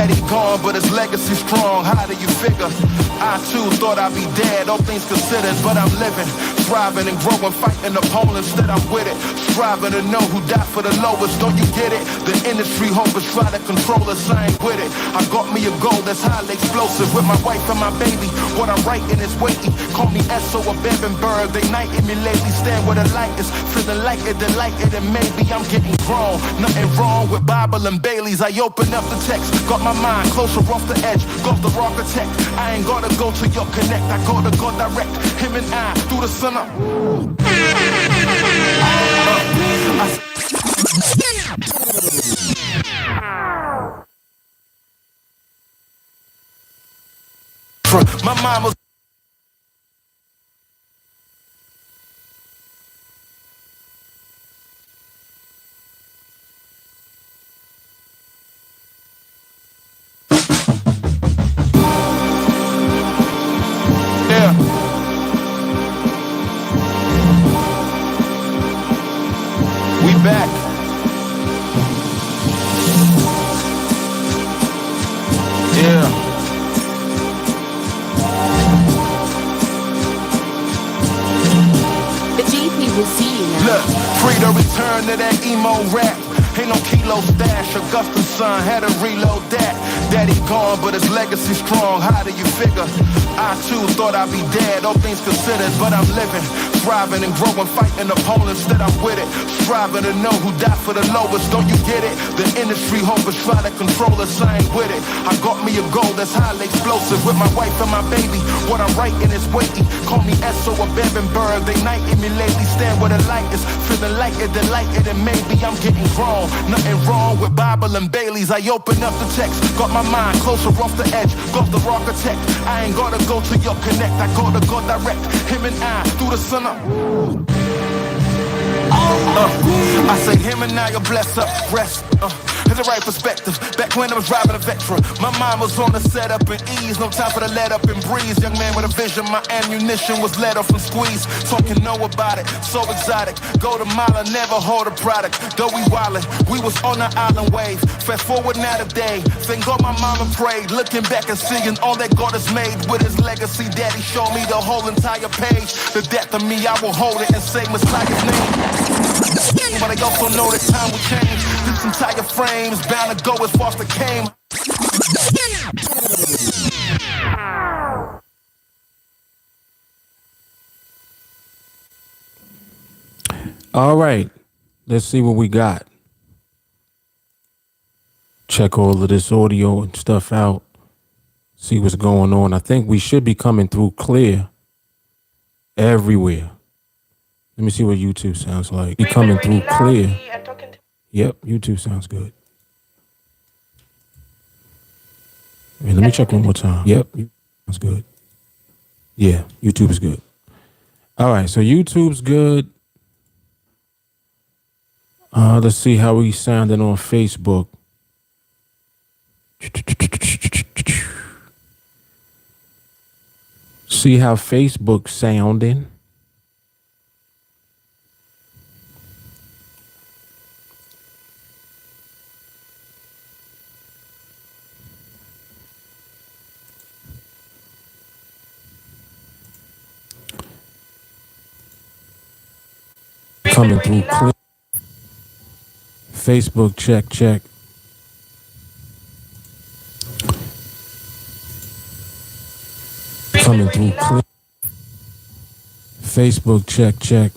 Daddy gone, but his legacy strong. How do you figure? I too thought I'd be dead, all things considered, but I'm living, thriving and growing, fighting opponents that I'm with it. Striving to know who died for the lowest, don't you get it? The industry hopers try to control us, I ain't with it. I got me a goal that's highly explosive with my wife and my baby. What I'm writing is weighty. Call me Esso or Bebenberg, they knighting me lately. Stand where the light is, feeling like it, delighted, and maybe I'm getting grown. Nothing wrong with Bible and Baileys. I open up the text, got my mind closer off the edge. Got the architect, I ain't gotta go to your connect. I gotta go direct, him and I through the sun up. My mama's back. Yeah. The GP will see you now. Look, free to return to that emo rap. Ain't no kilo stash. Augusta's son had to reload that. Daddy gone, but his legacy strong. How do you figure? I too thought I'd be dead, all things considered, but I'm living, thriving and growing, fighting opponents that I'm with it. Striving to know who died for the lowest, don't you get it? The industry hopers try to control us, I ain't with it. I got me a goal that's highly explosive with my wife and my baby. What I'm writing is weighty. Call me Esso or Bebenberg, they knighting me lately. Stand where the light is, feeling like it, delighted, and maybe I'm getting grown. Nothing wrong with Bible and Baileys. I open up the text, got my mind closer off the edge. Got the architect, I ain't gotta go to your connect. I gotta go direct, him and I through the sun up. I say him and I, you'll bless up, rest. In the right perspective, back when I was driving a Vectra, my mind was on the setup and ease, no time for the let up and breeze. Young man with a vision, my ammunition was let off and squeeze. Talking know about it, so exotic. Go to mile, never hold a product. Though we wildin', we was on the island wave. Fast forward now today, thank God my mama prayed. Looking back and seeing all that God has made with his legacy. Daddy showed me the whole entire page. The death of me, I will hold it and say Messiah's name. But I also know that time will change. This entire frame's bound to go as far as it came. All right, let's see what we got. Check all of this audio and stuff out. See what's going on. I think we should be coming through clear everywhere. Let me see what YouTube sounds like. Be coming through clear. Yep, YouTube sounds good. Wait, let me check one more time. Yep, sounds good. Yeah, YouTube is good. All right, so YouTube's good. Let's see how we sounding on Facebook. See how Facebook sounding. Coming through clear. Facebook check. Coming through clear. Facebook check.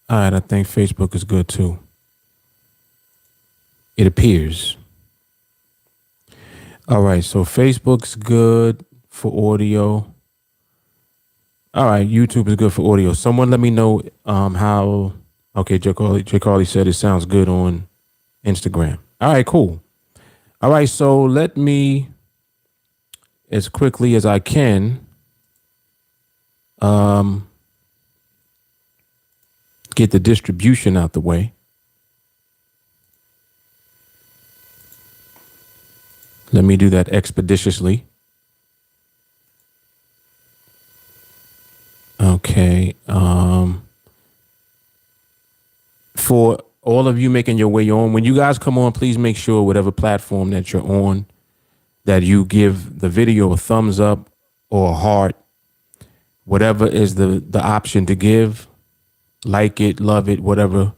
All right, I think Facebook is good too. It appears. All right, so Facebook's good for audio. All right, YouTube is good for audio. Someone let me know how. Okay, J. Carly said it sounds good on Instagram. All right, cool. All right, so let me, as quickly as I can, get the distribution out the way. Let me do that expeditiously. Okay. For all of you making your way on, when you guys come on, please make sure whatever platform that you're on, that you give the video a thumbs up or a heart, whatever is the option to give. Like it, love it, whatever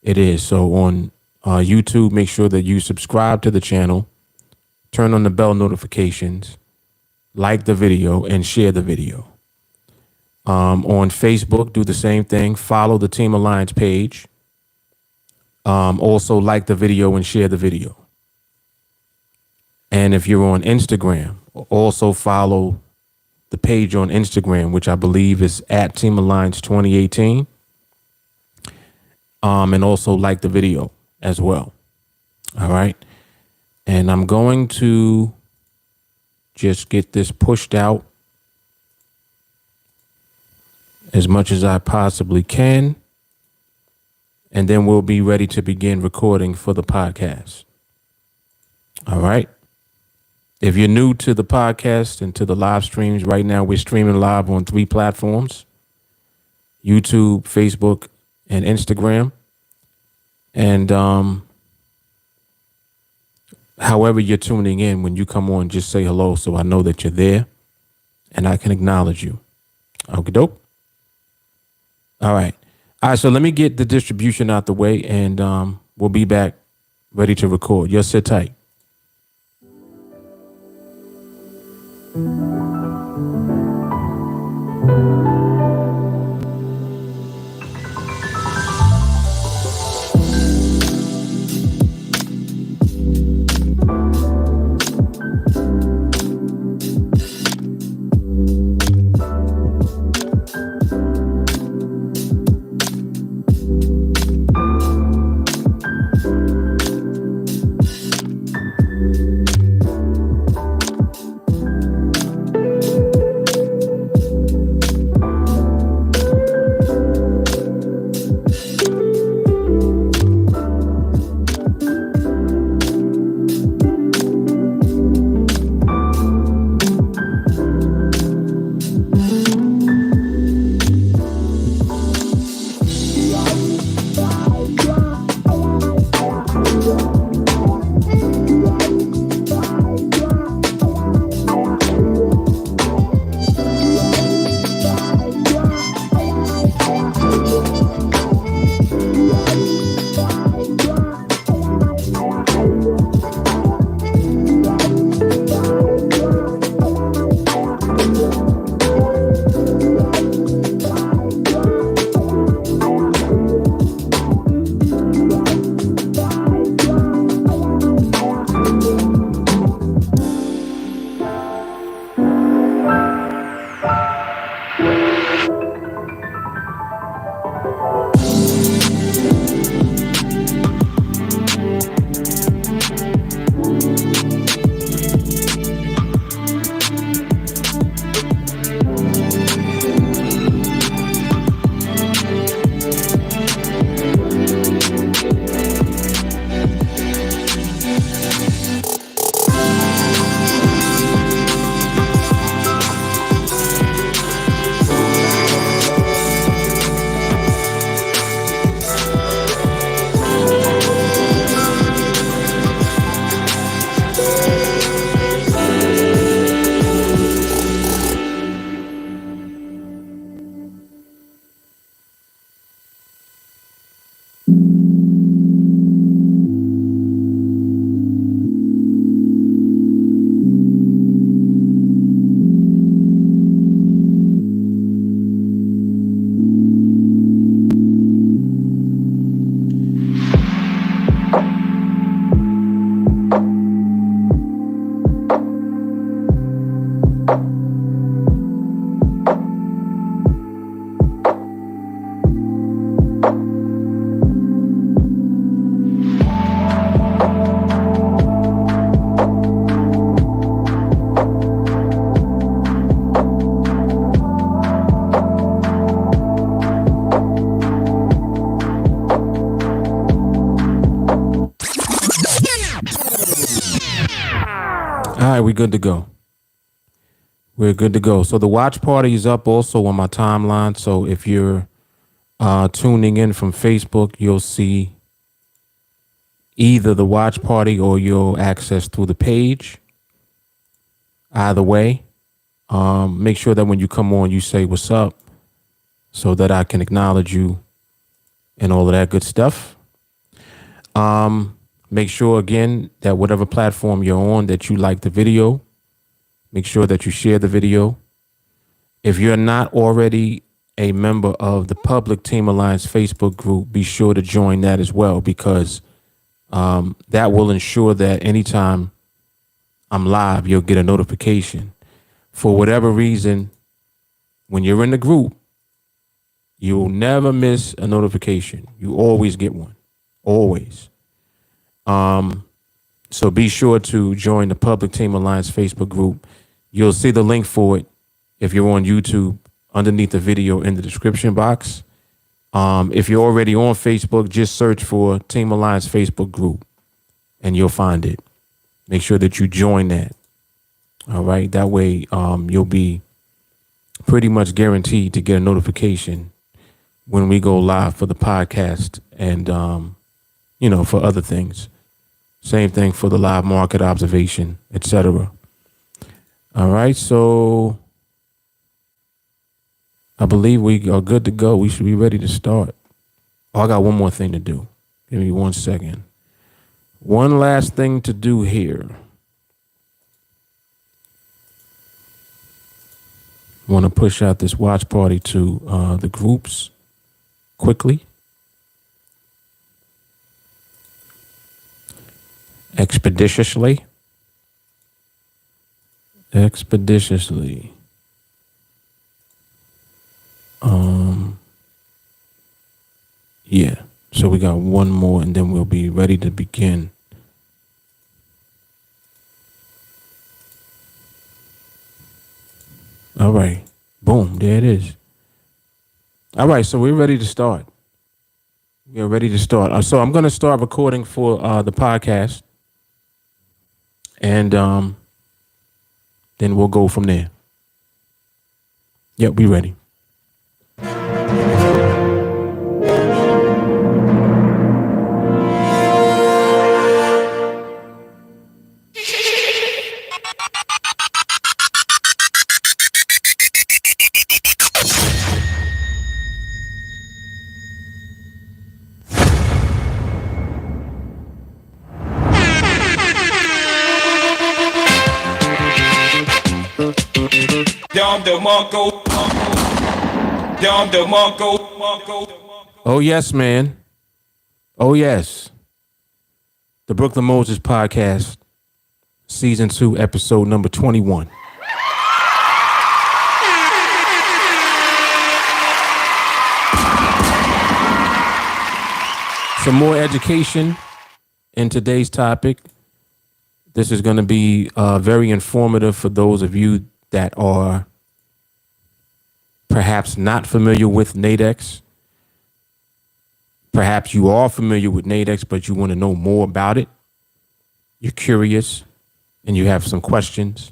it is. So on YouTube, make sure that you subscribe to the channel, turn on the bell notifications, like the video, and share the video. On Facebook, do the same thing. Follow the TeamAlliance page. Also like the video and share the video. And if you're on Instagram, also follow the page on Instagram, which I believe is at TeamAlliance 2018. And also like the video as well. All right. And I'm going to just get this pushed out as much as I possibly can. And then we'll be ready to begin recording for the podcast. All right. If you're new to the podcast and to the live streams, right now we're streaming live on 3 platforms: YouTube, Facebook, and Instagram. And however you're tuning in, when you come on, just say hello so I know that you're there and I can acknowledge you. Okay, dope. All right. All right, so let me get the distribution out the way, and we'll be back ready to record. You'll sit tight. All right, we're good to go. We're good to go. So the watch party is up also on my timeline. So if you're tuning in from Facebook, you'll see either the watch party or you'll access through the page. Either way, make sure that when you come on, you say what's up so that I can acknowledge you and all of that good stuff. Make sure again that whatever platform you're on that you like the video, make sure that you share the video. If you're not already a member of the public Team Alliance Facebook group, be sure to join that as well, because that will ensure that anytime I'm live, you'll get a notification. For whatever reason, when you're in the group, you'll never miss a notification. You always get one. Always. So be sure to join the Public Team Alliance Facebook group. You'll see the link for it if you're on YouTube underneath the video in the description box. If you're already on Facebook, just search for Team Alliance Facebook group and you'll find it. Make sure that you join that. All right. That way, you'll be pretty much guaranteed to get a notification when we go live for the podcast and, for other things. Same thing for the live market observation, etc. All right. So I believe we are good to go. We should be ready to start. Oh, I got one more thing to do. Give me 1 second. One last thing to do here. Want to push out this watch party to the groups quickly. Expeditiously. Yeah. So we got one more and then we'll be ready to begin. All right. Boom. There it is. All right. So we're ready to start. We're ready to start. So I'm going to start recording for the podcast. And then we'll go from there. Yep, we ready. Oh, yes, man. Oh, yes. The Brooklyn Moses Podcast, Season 2, Episode number 21. Some more education in today's topic. This is going to be very informative for those of you that are perhaps not familiar with NADEX. Perhaps you are familiar with NADEX, but you want to know more about it. You're curious and you have some questions.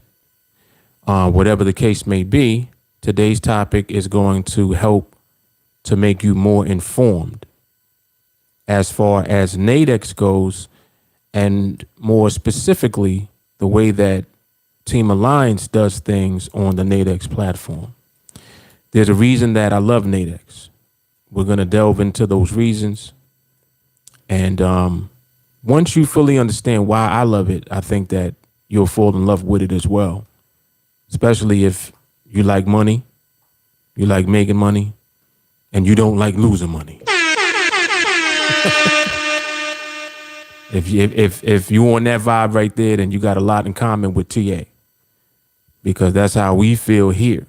Whatever the case may be, today's topic is going to help to make you more informed as far as NADEX goes, and more specifically, the way that TeamAlliance does things on the NADEX platform. There's a reason that I love NADEX. We're going to delve into those reasons. And once you fully understand why I love it, I think that you'll fall in love with it as well. Especially if you like money, you like making money, and you don't like losing money. If you on that vibe right there, then you got a lot in common with TA. Because that's how we feel here.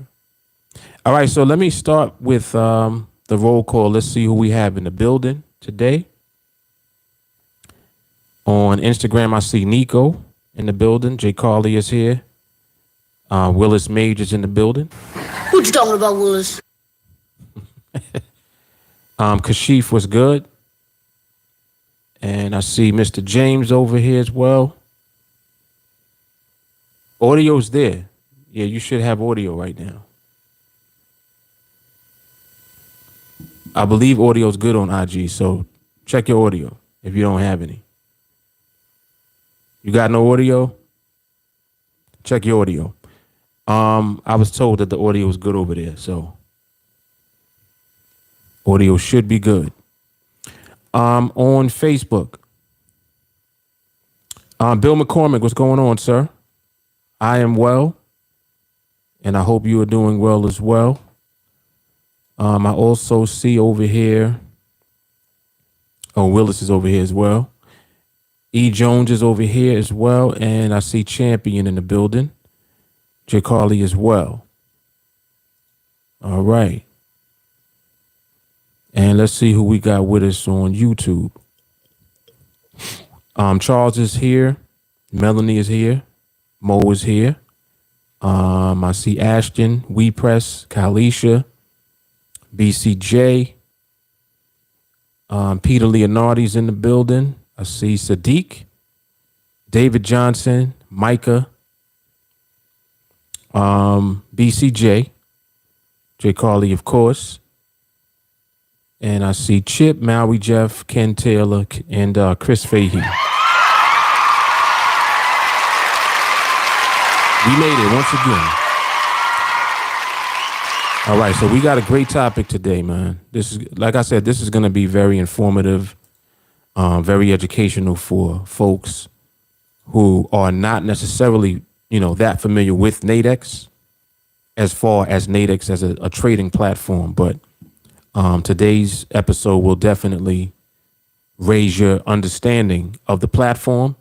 All right, so let me start with the roll call. Let's see who we have in the building today. On Instagram, I see Nico in the building. Jay Carly is here. Willis Majors in the building. What you talking about, Willis? Kashif was good. And I see Mr. James over here as well. Audio's there. Yeah, you should have audio right now. I believe audio's good on IG, so check your audio if you don't have any. You got no audio? Check your audio. I was told that the audio was good over there, so audio should be good. On Facebook, Bill McCormick, what's going on, sir? I am well, and I hope you are doing well as well. I also see over here, Willis is over here as well. E. Jones is over here as well, and I see Champion in the building. J. Carly as well. All right. And let's see who we got with us on YouTube. Charles is here. Melanie is here. Mo is here. I see Ashton, WePress, Kalisha, BCJ. Peter Leonardi's in the building. I see Sadiq, David Johnson, Micah, BCJ, J. Carly, of course. And I see Chip, Maui, Jeff, Ken Taylor, and Chris Fahey. We made it once again. All right, so we got a great topic today, man. This is, like I said, this is going to be very informative, very educational for folks who are not necessarily, that familiar with NADEX, as far as NADEX as a trading platform. But today's episode will definitely raise your understanding of the platform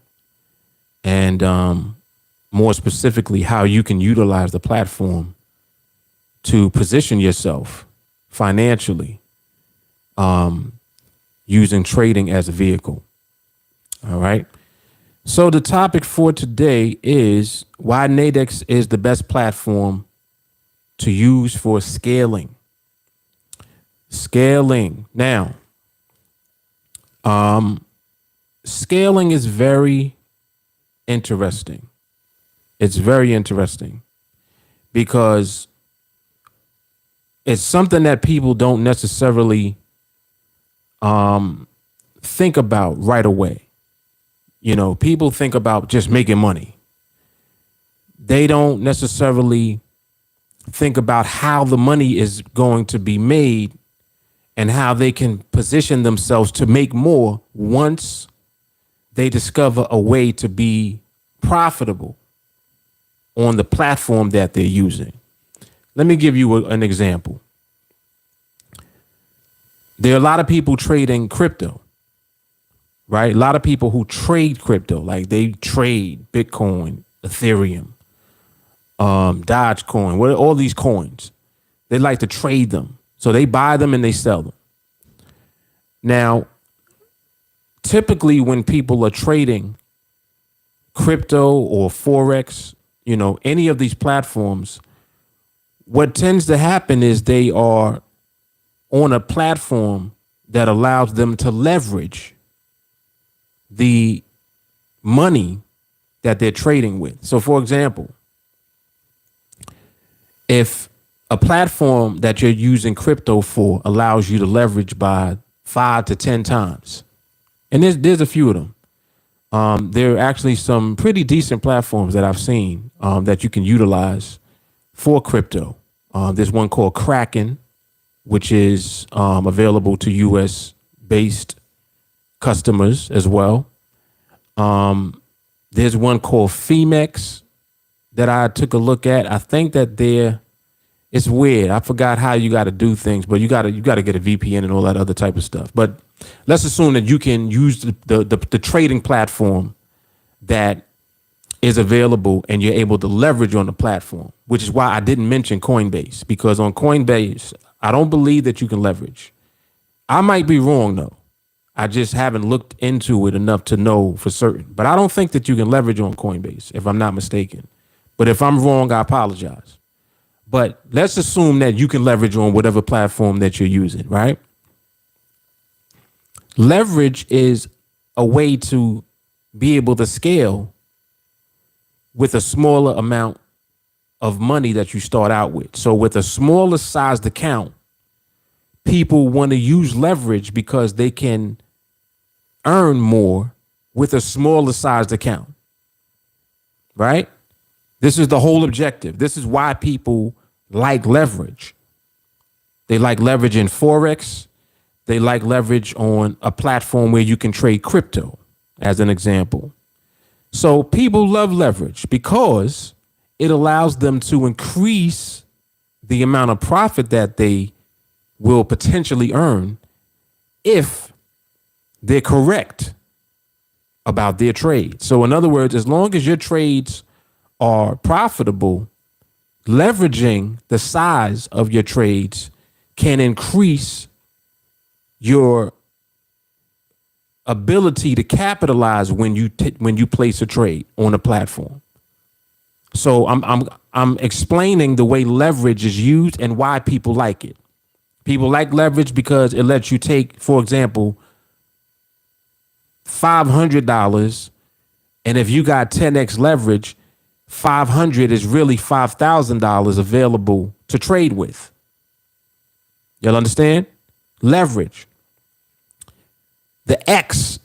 and more specifically how you can utilize the platform to position yourself financially using trading as a vehicle. All right. So the topic for today is why NADEX is the best platform to use for scaling. Scaling. Now, scaling is very interesting. It's very interesting because it's something that people don't necessarily think about right away. People think about just making money. They don't necessarily think about how the money is going to be made and how they can position themselves to make more once they discover a way to be profitable on the platform that they're using. Let me give you an example. There are a lot of people trading crypto, right? A lot of people who trade crypto, like they trade Bitcoin, Ethereum, Dogecoin, all these coins. They like to trade them. So they buy them and they sell them. Now, typically when people are trading crypto or Forex, any of these platforms, what tends to happen is they are on a platform that allows them to leverage the money that they're trading with. So, for example, if a platform that you're using crypto for allows you to leverage by 5 to 10 times, and there's a few of them. There are actually some pretty decent platforms that I've seen that you can utilize for crypto. There's one called Kraken, which is available to US based customers as well. There's one called Femex that I took a look at. I think that it's weird. I forgot how you got to do things, but you got to get a VPN and all that other type of stuff. But let's assume that you can use the trading platform that is available and you're able to leverage on the platform, which is why I didn't mention Coinbase, because on Coinbase, I don't believe that you can leverage. I might be wrong though. I just haven't looked into it enough to know for certain, but I don't think that you can leverage on Coinbase if I'm not mistaken. But if I'm wrong, I apologize. But let's assume that you can leverage on whatever platform that you're using, right? Leverage is a way to be able to scale with a smaller amount of money that you start out with. So with a smaller sized account, people want to use leverage because they can earn more with a smaller sized account, right? This is the whole objective. This is why people like leverage. They like leverage in Forex. They like leverage on a platform where you can trade crypto, as an example. So people love leverage because it allows them to increase the amount of profit that they will potentially earn if they're correct about their trade. So in other words, as long as your trades are profitable, leveraging the size of your trades can increase your ability to capitalize when you place a trade on a platform. So I'm explaining the way leverage is used and why people like it. People like leverage because it lets you take, for example, $500, and if you got 10x leverage, 500 is really $5,000 available to trade with. Y'all understand? Leverage. The X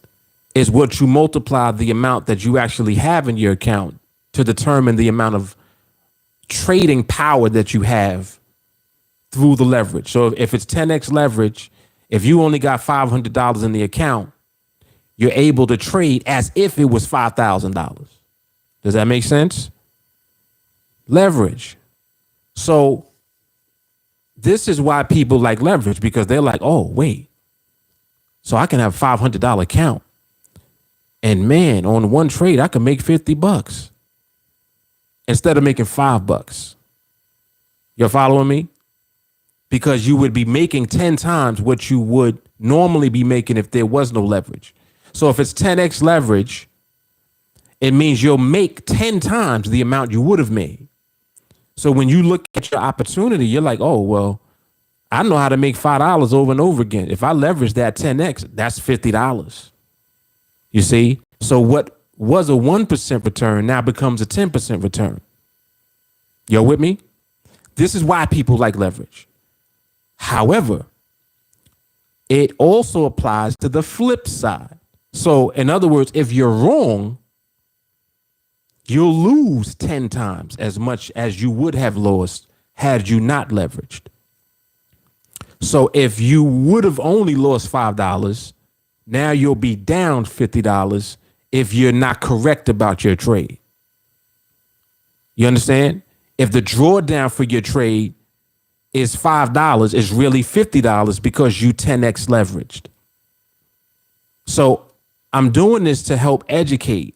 is what you multiply the amount that you actually have in your account to determine the amount of trading power that you have through the leverage. So if it's 10x leverage, if you only got $500 in the account, you're able to trade as if it was $5,000. Does that make sense? Leverage. So this is why people like leverage, because they're like, oh, wait, so I can have a $500 account. And man, on one trade, I can make $50 instead of making $5. You're following me? Because you would be making 10 times what you would normally be making if there was no leverage. So if it's 10x leverage, it means you'll make 10 times the amount you would have made. So when you look at your opportunity, you're like, oh, well, I know how to make $5 over and over again. If I leverage that 10x, that's $50. You see? So what was a 1% return now becomes a 10% return. You're with me? This is why people like leverage. However, it also applies to the flip side. So in other words, if you're wrong, you'll lose 10 times as much as you would have lost had you not leveraged. So if you would have only lost $5, now you'll be down $50 if you're not correct about your trade. You understand? If the drawdown for your trade is $5, it's really $50 because you 10x leveraged. So I'm doing this to help educate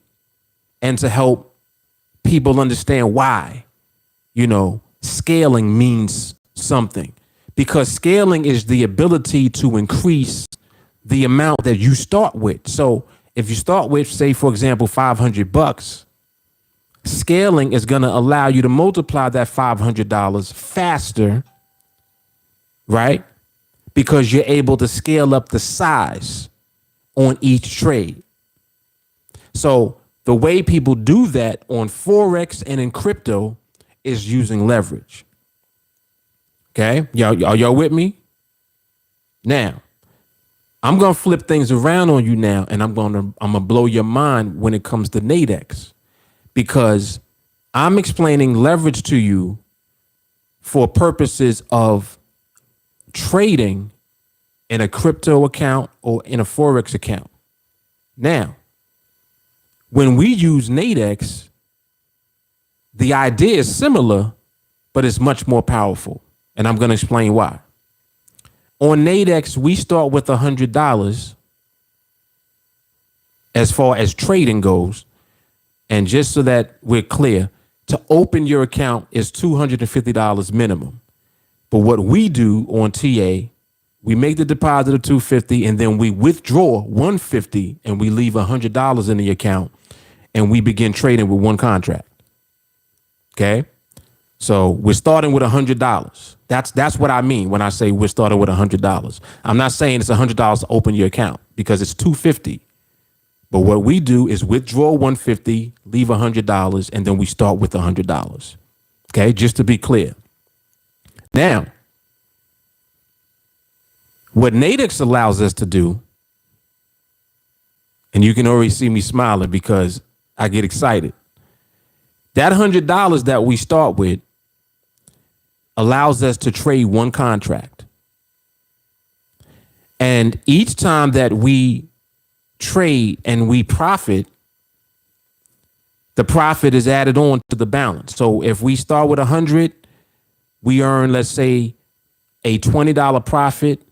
and to help people understand why, scaling means something, because scaling is the ability to increase the amount that you start with. So if you start with, say, for example, $500, scaling is going to allow you to multiply that $500 faster, right? Because you're able to scale up the size on each trade. So the way people do that on Forex and in crypto is using leverage. Okay, are y'all with me? Now, I'm gonna flip things around on you now, and I'm gonna blow your mind when it comes to NADEX, because I'm explaining leverage to you for purposes of trading in a crypto account or in a Forex account. Now, when we use NADEX, the idea is similar, but it's much more powerful. And I'm going to explain why. On NADEX, we start with $100 as far as trading goes. And just so that we're clear, to open your account is $250 minimum. But what we do on TA, we make the deposit of $250 and then we withdraw $150 and we leave $100 in the account and we begin trading with one contract. Okay. So we're starting with $100. That's what I mean when I say we're starting with $100. I'm not saying it's $100 to open your account because it's $250. But what we do is withdraw $150, leave $100, and then we start with $100. Okay, just to be clear. Now, what NADEX allows us to do, and you can already see me smiling because I get excited. That $100 that we start with allows us to trade one contract. And each time that we trade and we profit, the profit is added on to the balance. So if we start with 100, we earn, let's say, a $20 profit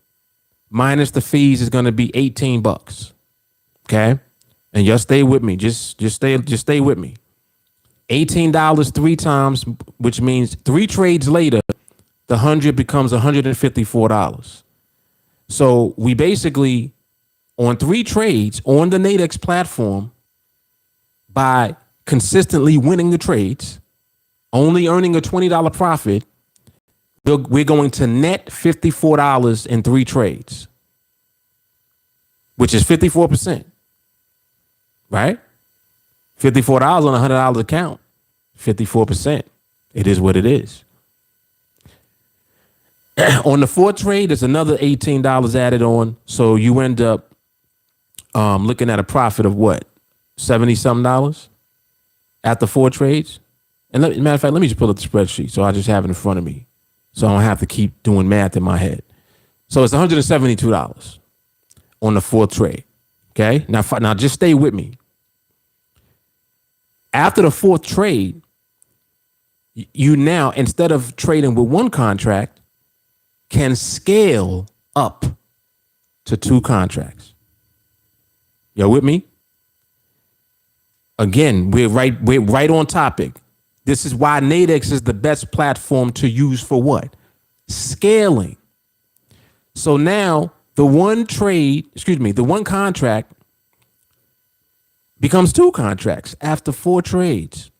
minus the fees is going to be $18. Okay. And just stay with me. Just stay with me. $18 three times, which means 3 trades later, the 100 becomes $154. So we basically, on 3 trades on the NADEX platform, by consistently winning the trades, only earning a $20 profit, we're going to net $54 in 3 trades, which is 54%, right? $54 on a $100 account, 54%. It is what it is. On the 4th trade, there's another $18 added on. So you end up looking at a profit of what? 70 something dollars after 4 trades. And matter of fact, let me just pull up the spreadsheet so I just have it in front of me, so I don't have to keep doing math in my head. So it's $172 on the 4th trade. Okay. Now just stay with me. After the 4th trade, you now, instead of trading with one contract, can scale up to 2 contracts. Y'all with me? Again, we're right on topic. This is why NADEX is the best platform to use for what? Scaling. So now the one contract becomes 2 contracts after 4 trades.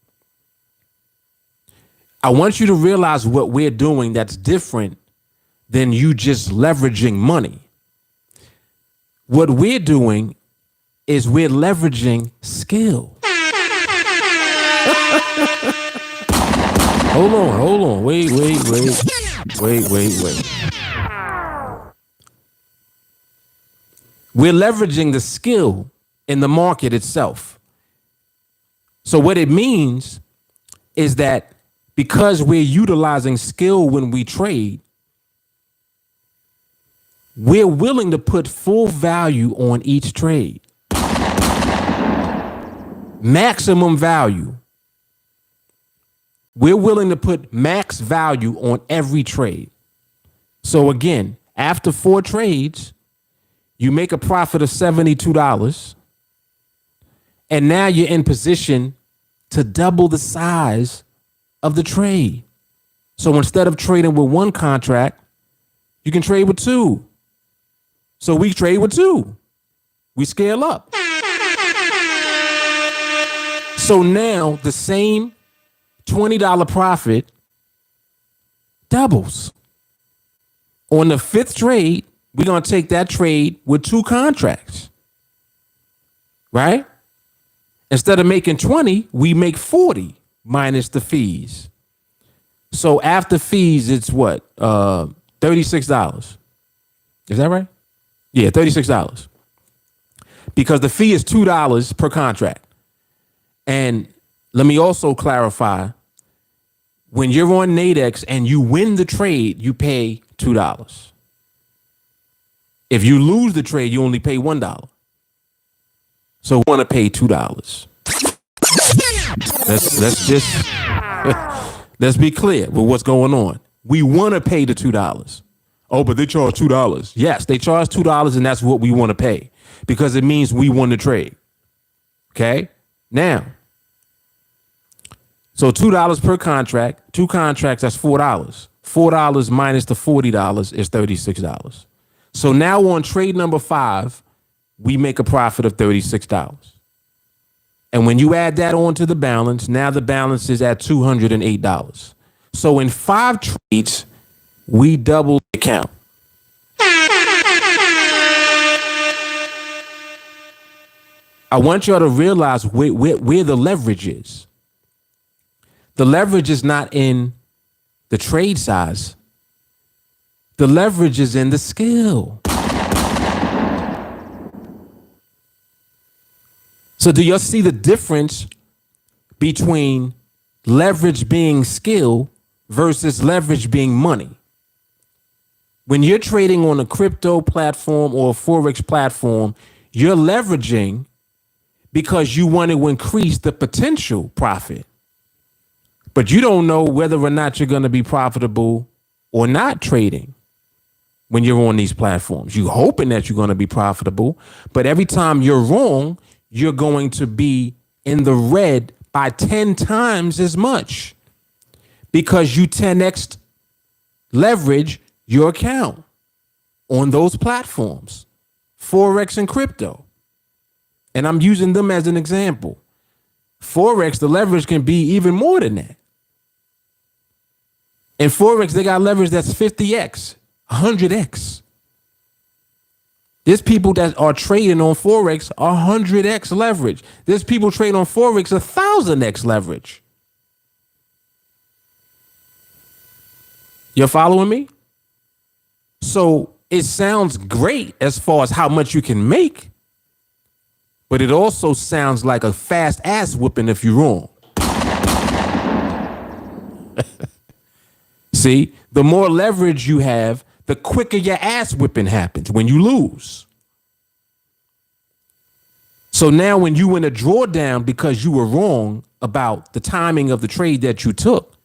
I want you to realize what we're doing that's different than you just leveraging money. What we're doing is we're leveraging skill. Hold on. Wait. We're leveraging the skill in the market itself. So what it means is that because we're utilizing skill when we trade, we're willing to put full value on each trade. Maximum value. We're willing to put max value on every trade. So again, after 4 trades, you make a profit of $72. And now you're in position to double the size of the trade. So instead of trading with 1 contract, you can trade with 2. So we trade with 2. We scale up. So now the same $20 profit doubles. On the 5th trade, we're going to take that trade with 2 contracts, right? Instead of making 20, we make 40 minus the fees. So after fees, it's what? $36. Is that right? Yeah, $36. Because the fee is $2 per contract. And let me also clarify, when you're on NADEX and you win the trade, you pay $2. If you lose the trade, you only pay $1. So we want to pay $2. Let's be clear with what's going on. We want to pay the $2. Oh, but they charge $2. Yes, they charge $2, and that's what we want to pay because it means we won the trade. Okay? Now, so $2 per contract, 2 contracts, that's $4. $4 minus the $40 is $36. So now on trade number 5, we make a profit of $36. And when you add that on to the balance, now the balance is at $208. So in 5 trades, we double the account. I want y'all to realize where the leverage is. The leverage is not in the trade size. The leverage is in the skill. So do y'all see the difference between leverage being skill versus leverage being money. When you're trading on a crypto platform or a Forex platform, you're leveraging because you want to increase the potential profit. But you don't know whether or not you're going to be profitable or not trading when you're on these platforms. You're hoping that you're going to be profitable, but every time you're wrong, you're going to be in the red by 10 times as much because you 10x leverage your account on those platforms, Forex and crypto. And I'm using them as an example. Forex, the leverage can be even more than that. In Forex, they got leverage that's 50x, 100x. There's people that are trading on Forex 100x leverage. There's people trading on Forex 1,000x leverage. You're following me? So it sounds great as far as how much you can make, but it also sounds like a fast ass whooping if you're wrong. See, the more leverage you have, the quicker your ass whipping happens when you lose. So now when you in a drawdown because you were wrong about the timing of the trade that you took,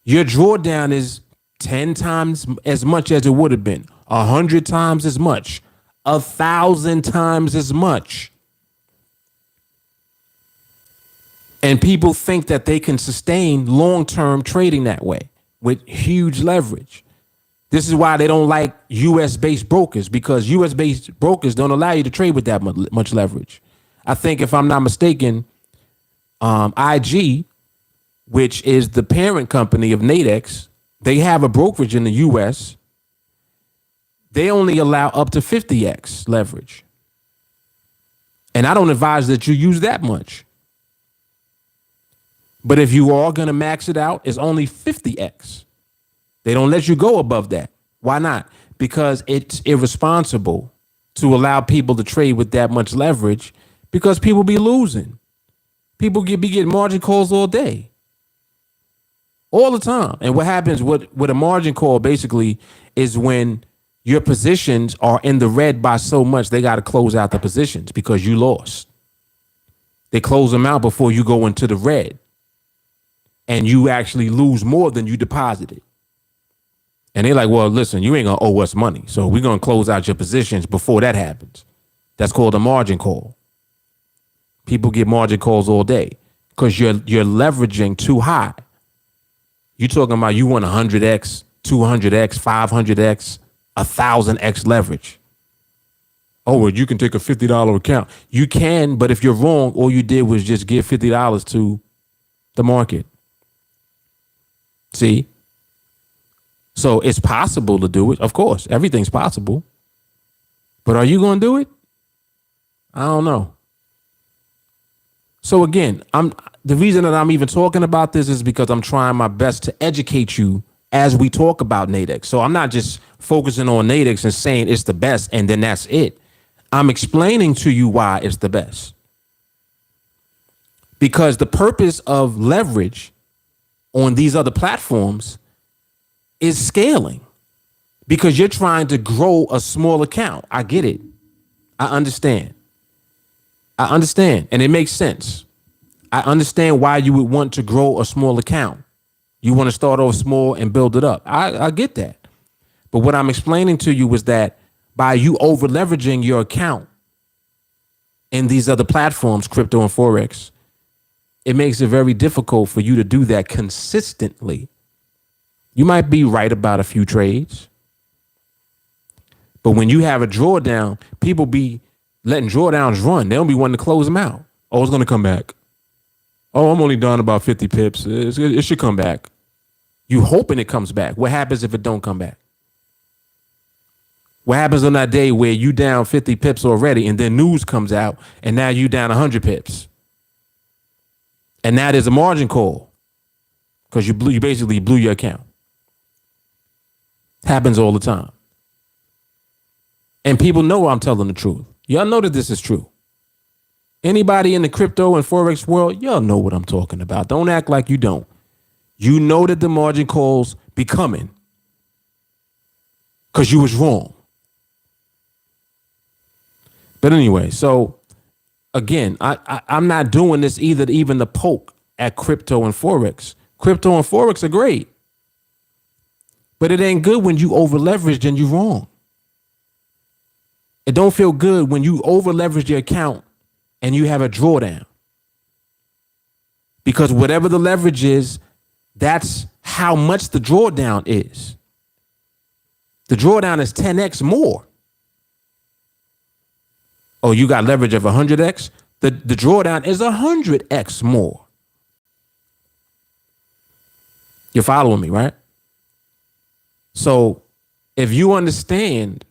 your drawdown is 10 times as much as it would have been, 100 times as much, 1,000 times as much. And people think that they can sustain long-term trading that way with huge leverage. This is why they don't like US-based brokers, because US-based brokers don't allow you to trade with that much leverage. I think, if I'm not mistaken, IG, which is the parent company of NADEX, they have a brokerage in the US. They only allow up to 50x leverage. And I don't advise that you use that much. But if you are going to max it out, it's only 50x. They don't let you go above that. Why not? Because it's irresponsible to allow people to trade with that much leverage, because people be losing. People be getting margin calls all day. All the time. And what happens with a margin call basically is when your positions are in the red by so much, they got to close out the positions because you lost. They close them out before you go into the red. And you actually lose more than you deposited. And they're like, well, listen, you ain't going to owe us money, so we're going to close out your positions before that happens. That's called a margin call. People get margin calls all day because you're leveraging too high. You're talking about you want 100x, 200x, 500x, 1,000x leverage. Oh, well, you can take a $50 account. You can, but if you're wrong, all you did was just give $50 to the market. See? So it's possible to do it. Of course, everything's possible. But are you going to do it? I don't know. So again, the reason that I'm even talking about this is because I'm trying my best to educate you as we talk about NADEX. So I'm not just focusing on NADEX and saying it's the best and then that's it. I'm explaining to you why it's the best. Because the purpose of leverage on these other platforms is scaling, because you're trying to grow a small account. I get it. I understand. And it makes sense. I understand why you would want to grow a small account. You want to start off small and build it up. I get that. But what I'm explaining to you is that by you over leveraging your account in these other platforms, crypto and Forex, it makes it very difficult for you to do that consistently. You might be right about a few trades, but when you have a drawdown, people be letting drawdowns run. They don't be wanting to close them out. Oh, it's going to come back. Oh, I'm only down about 50 pips. It should come back. You hoping it comes back. What happens if it don't come back? What happens on that day where you down 50 pips already and then news comes out and now you down 100 pips? And now there's a margin call because you basically blew your account. Happens all the time. And people know I'm telling the truth. Y'all know that this is true. Anybody in the crypto and Forex world, y'all know what I'm talking about. Don't act like you don't. You know that the margin calls be coming because you was wrong. But anyway, so again, I'm not doing this either, even the poke at crypto and Forex. Crypto and Forex are great, but it ain't good when you over leveraged and you wrong. It don't feel good when you over leverage your account and you have a drawdown. Because whatever the leverage is, that's how much the drawdown is. The drawdown is 10x more. Oh, you got leverage of 100x? The drawdown is 100x more. You're following me, right? So if you understand,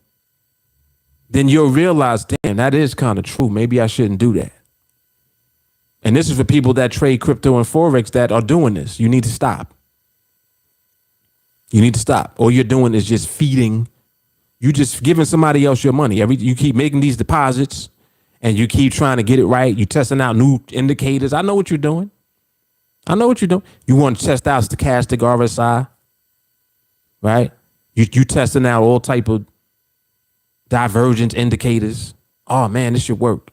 then you'll realize, damn, that is kind of true. Maybe I shouldn't do that. And this is for people that trade crypto and Forex that are doing this. You need to stop. You need to stop. All you're doing is just feeding. You just giving somebody else your money. You keep making these deposits and you keep trying to get it right. You testing out new indicators. I know what you're doing. I know what you're doing. You want to test out stochastic RSI, right? You testing out all type of divergence indicators. Oh man, this should work.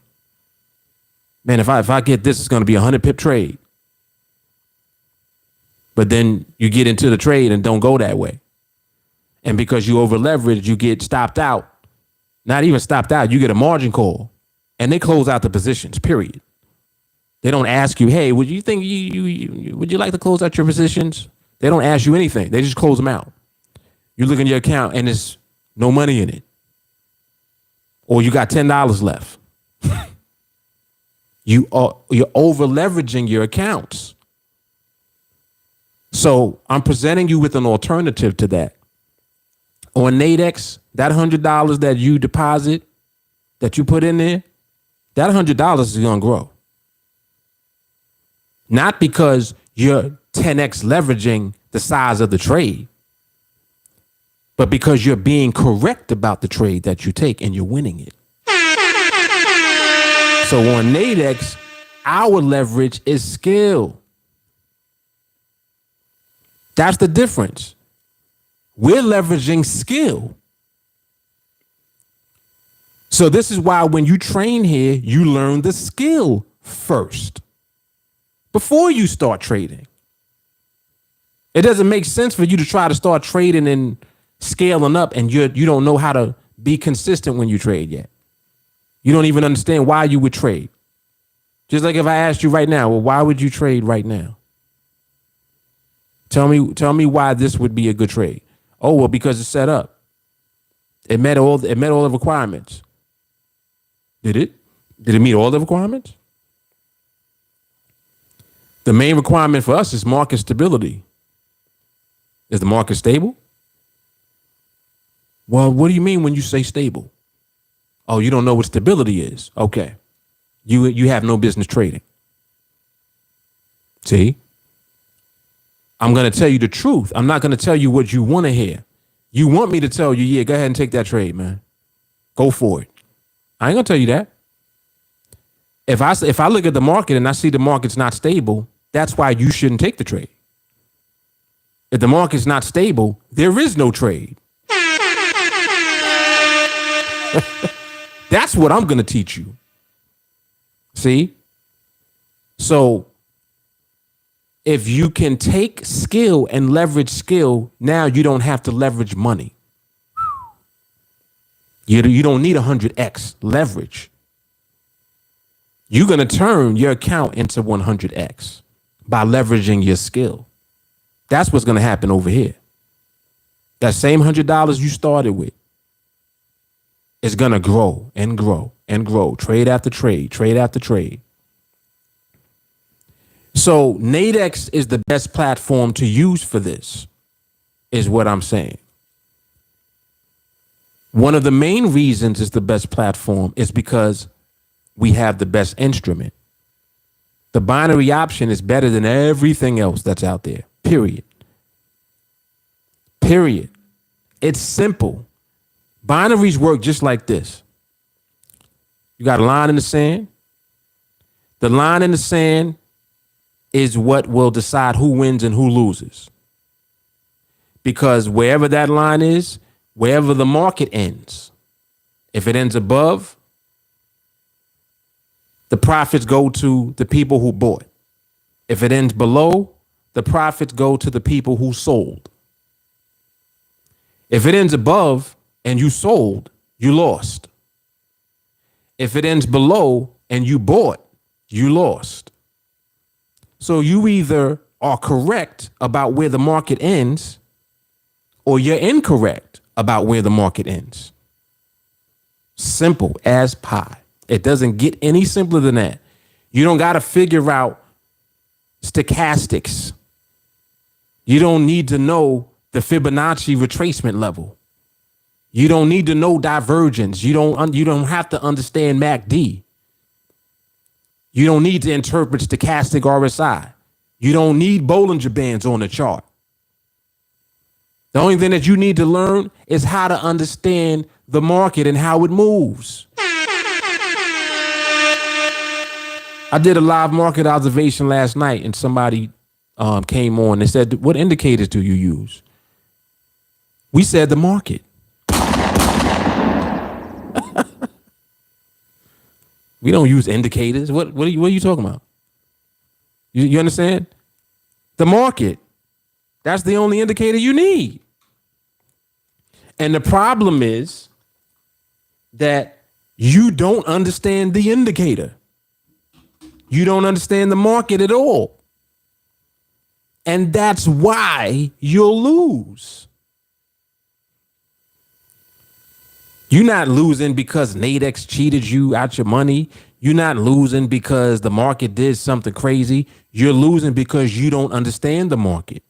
Man, if I get this, it's going to be a 100 pip trade. But then you get into the trade and don't go that way. And because you over leverage, you get stopped out. Not even stopped out. You get a margin call and they close out the positions, period. They don't ask you, hey, would you think would you like to close out your positions? They don't ask you anything. They just close them out. You look in your account and there's no money in it. Or you got $10 left. You're over leveraging your accounts. So I'm presenting you with an alternative to that. On NADEX, that $100 that you deposit, that you put in there, that $100 is going to grow. Not because you're 10x leveraging the size of the trade, but because you're being correct about the trade that you take and you're winning it. So on NADEX, our leverage is skill. That's the difference. We're leveraging skill. So this is why when you train here, you learn the skill first before you start trading. It doesn't make sense for you to try to start trading and scaling up and you don't know how to be consistent when you trade yet. You don't even understand why you would trade. Just like if I asked you right now, well, why would you trade right now? Tell me why this would be a good trade. Oh, well, because it's set up. It met all the requirements. Did it? Did it meet all the requirements? The main requirement for us is market stability. Is the market stable? Well, what do you mean when you say stable? Oh, you don't know what stability is. Okay. You have no business trading. See? I'm going to tell you the truth. I'm not going to tell you what you want to hear. You want me to tell you, yeah, go ahead and take that trade, man. Go for it. I ain't going to tell you that. If I look at the market and I see the market's not stable, that's why you shouldn't take the trade. If the market's not stable, there is no trade. That's what I'm going to teach you. See? So if you can take skill and leverage skill, now you don't have to leverage money. You don't need 100x leverage. You're going to turn your account into 100x by leveraging your skill. That's what's going to happen over here. That same $100 you started with is going to grow and grow and grow. Trade after trade, trade after trade. So NADEX is the best platform to use for this, is what I'm saying. One of the main reasons it's the best platform is because we have the best instrument. The binary option is better than everything else that's out there, period. Period. It's simple. Binaries work just like this. You got a line in the sand. The line in the sand is what will decide who wins and who loses. Because wherever that line is, wherever the market ends, if it ends above, the profits go to the people who bought. If it ends below, the profits go to the people who sold. If it ends above and you sold, you lost. If it ends below and you bought, you lost. So you either are correct about where the market ends or you're incorrect about where the market ends. Simple as pie. It doesn't get any simpler than that. You don't got to figure out stochastics. You don't need to know the Fibonacci retracement level. You don't need to know divergence. You don't have to understand MACD. You don't need to interpret stochastic RSI. You don't need Bollinger Bands on the chart. The only thing that you need to learn is how to understand the market and how it moves. I did a live market observation last night and somebody came on and said, what indicators do you use? We said the market. We don't use indicators. What are you talking about? You understand? The market. That's the only indicator you need. And the problem is that you don't understand the indicator. You don't understand the market at all. And that's why you'll lose. You're not losing because NADEX cheated you out your money. You're not losing because the market did something crazy. You're losing because you don't understand the market.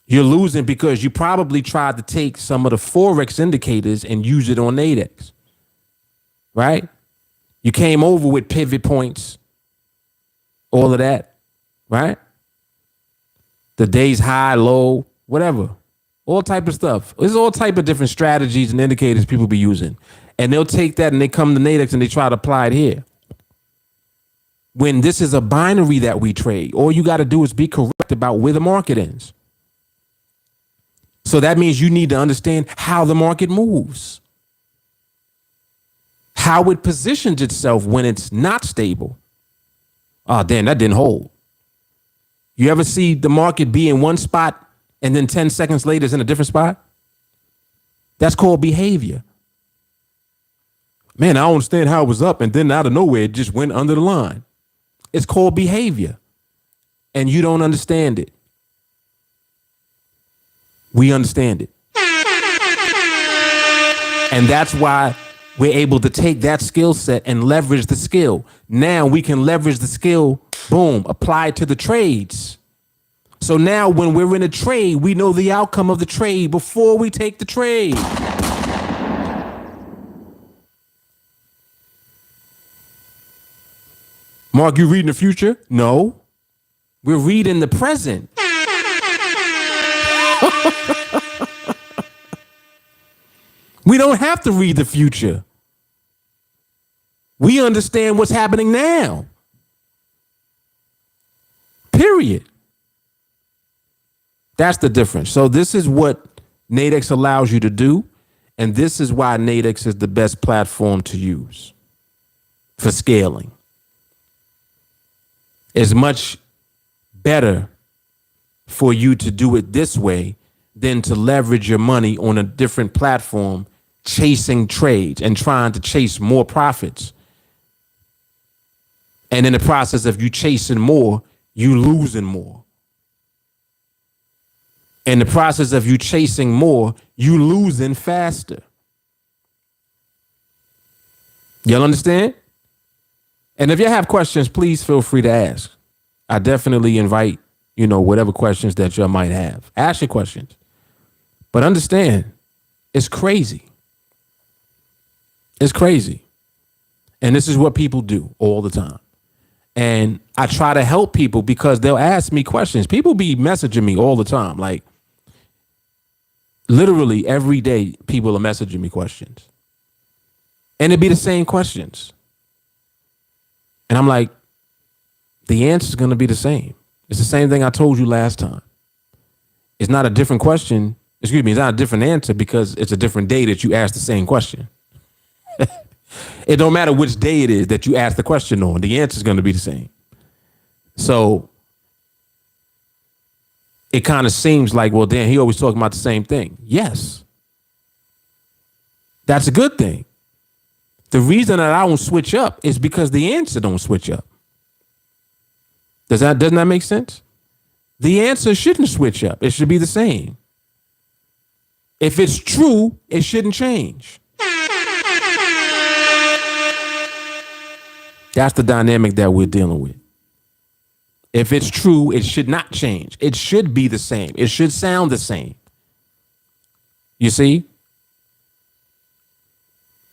You're losing because you probably tried to take some of the Forex indicators and use it on NADEX. Right? You came over with pivot points, all of that, right? The day's high, low, whatever. All type of stuff. There's all type of different strategies and indicators people be using. And they'll take that and they come to NADEX and they try to apply it here. When this is a binary that we trade, all you got to do is be correct about where the market ends. So that means you need to understand how the market moves. How it positions itself when it's not stable. Oh, damn, that didn't hold. You ever see the market be in one spot and then 10 seconds later it's in a different spot? That's called behavior. Man, I don't understand how it was up and then out of nowhere it just went under the line. It's called behavior. And you don't understand it. We understand it. And that's why we're able to take that skill set and leverage the skill. Now we can leverage the skill, boom, apply it to the trades. So now when we're in a trade, we know the outcome of the trade before we take the trade. Mark, you reading the future? No. We're reading the present. We don't have to read the future. We understand what's happening now. Period. That's the difference. So this is what NADEX allows you to do. And this is why NADEX is the best platform to use for scaling. It's much better for you to do it this way than to leverage your money on a different platform, chasing trades and trying to chase more profits. And in the process of you chasing more, you losing more. In the process of you chasing more, you losing faster. Y'all understand? And if you have questions, please feel free to ask. I definitely invite, whatever questions that you might have. Ask your questions. But understand, it's crazy. It's crazy. And this is what people do all the time. And I try to help people because they'll ask me questions. People be messaging me all the time. Like, literally every day, people are messaging me questions. And it'd be the same questions. And I'm like, the answer is going to be the same. It's the same thing I told you last time. It's not a different question. Excuse me, it's not a different answer because it's a different day that you ask the same question. It don't matter which day it is that you ask the question on. The answer is going to be the same. So it kind of seems like, well, Dan, he always talking about the same thing. Yes. That's a good thing. The reason that I don't switch up is because the answer don't switch up. Doesn't that make sense? The answer shouldn't switch up. It should be the same. If it's true, it shouldn't change. That's the dynamic that we're dealing with. If it's true, it should not change. It should be the same. It should sound the same. You see?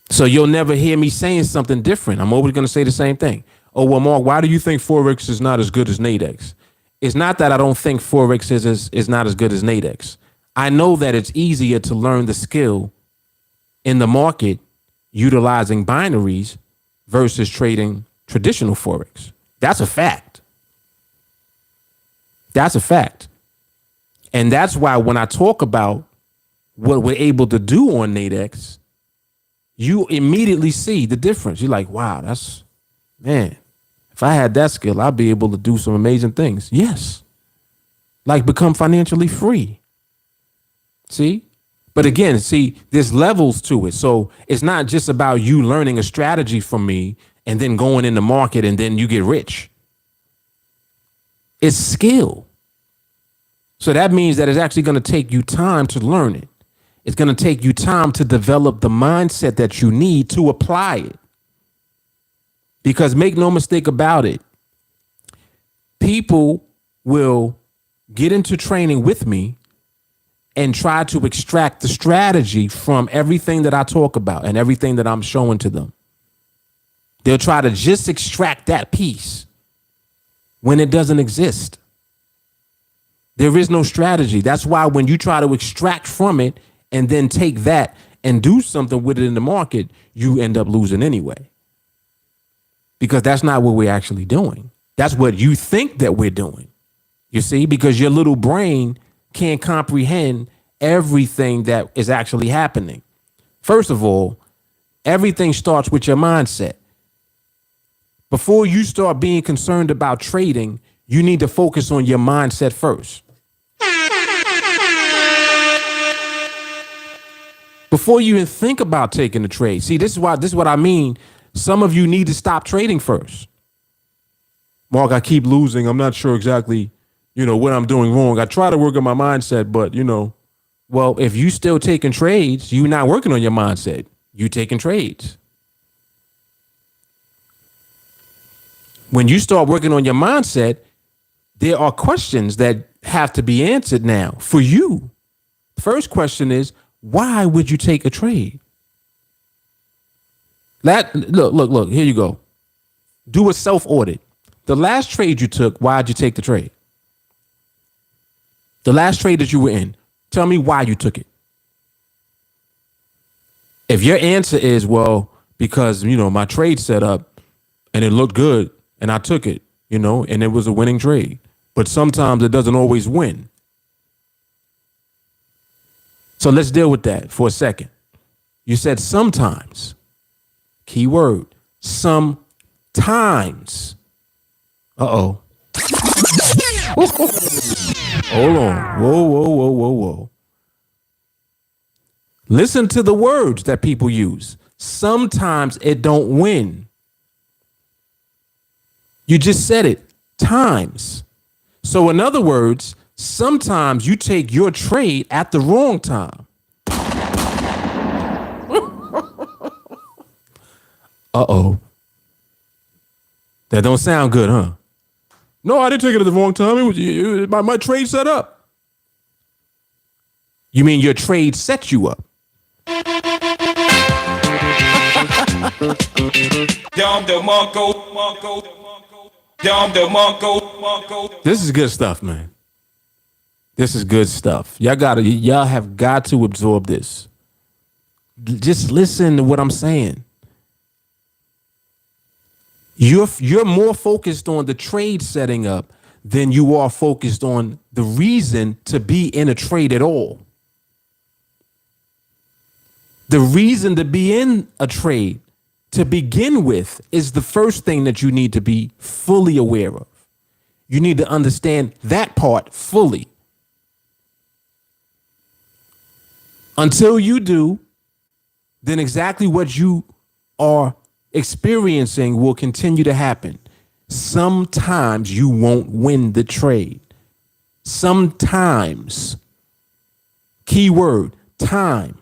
So you'll never hear me saying something different. I'm always going to say the same thing. Oh, well, Mark, why do you think Forex is not as good as NADEX? It's not that I don't think Forex is not as good as NADEX. I know that it's easier to learn the skill in the market utilizing binaries versus trading traditional Forex. That's a fact. That's a fact. And that's why when I talk about what we're able to do on NADEX, you immediately see the difference. You're like, wow, man, if I had that skill, I'd be able to do some amazing things. Yes. Like become financially free. See? But again, see, there's levels to it. So it's not just about you learning a strategy from me and then going in the market and then you get rich. It's skill. So that means that it's actually going to take you time to learn it. It's going to take you time to develop the mindset that you need to apply it. Because make no mistake about it, people will get into training with me and try to extract the strategy from everything that I talk about and everything that I'm showing to them. They'll try to just extract that piece when it doesn't exist. There is no strategy. That's why when you try to extract from it and then take that and do something with it in the market, you end up losing anyway. Because that's not what we're actually doing. That's what you think that we're doing. You see, because your little brain can't comprehend everything that is actually happening. First of all, everything starts with your mindset. Before you start being concerned about trading, you need to focus on your mindset first. Before you even think about taking the trade. See, this is what I mean. Some of you need to stop trading first. Mark, I keep losing. I'm not sure exactly, what I'm doing wrong. I try to work on my mindset, but, well, if you still taking trades, you're not working on your mindset. You taking trades. When you start working on your mindset, there are questions that have to be answered now for you. First question is, why would you take a trade? Look, here you go. Do a self-audit. The last trade you took, why'd you take the trade? The last trade that you were in, tell me why you took it. If your answer is, well, because, my trade set up and it looked good and I took it, and it was a winning trade. But sometimes it doesn't always win. So let's deal with that for a second. You said sometimes. Key word, sometimes. Uh-oh. Hold on. Whoa. Listen to the words that people use. Sometimes it don't win. You just said it. Times. So in other words, sometimes you take your trade at the wrong time. Uh-oh. That don't sound good, huh? No, I didn't take it at the wrong time. It was my trade set up. You mean your trade set you up? This is good stuff, man. This is good stuff. Y'all have got to absorb this. Just listen to what I'm saying. You're more focused on the trade setting up than you are focused on the reason to be in a trade at all. The reason to be in a trade to begin with is the first thing that you need to be fully aware of. You need to understand that part fully. Until you do, then exactly what you are experiencing will continue to happen. Sometimes you won't win the trade. Sometimes. Keyword, time.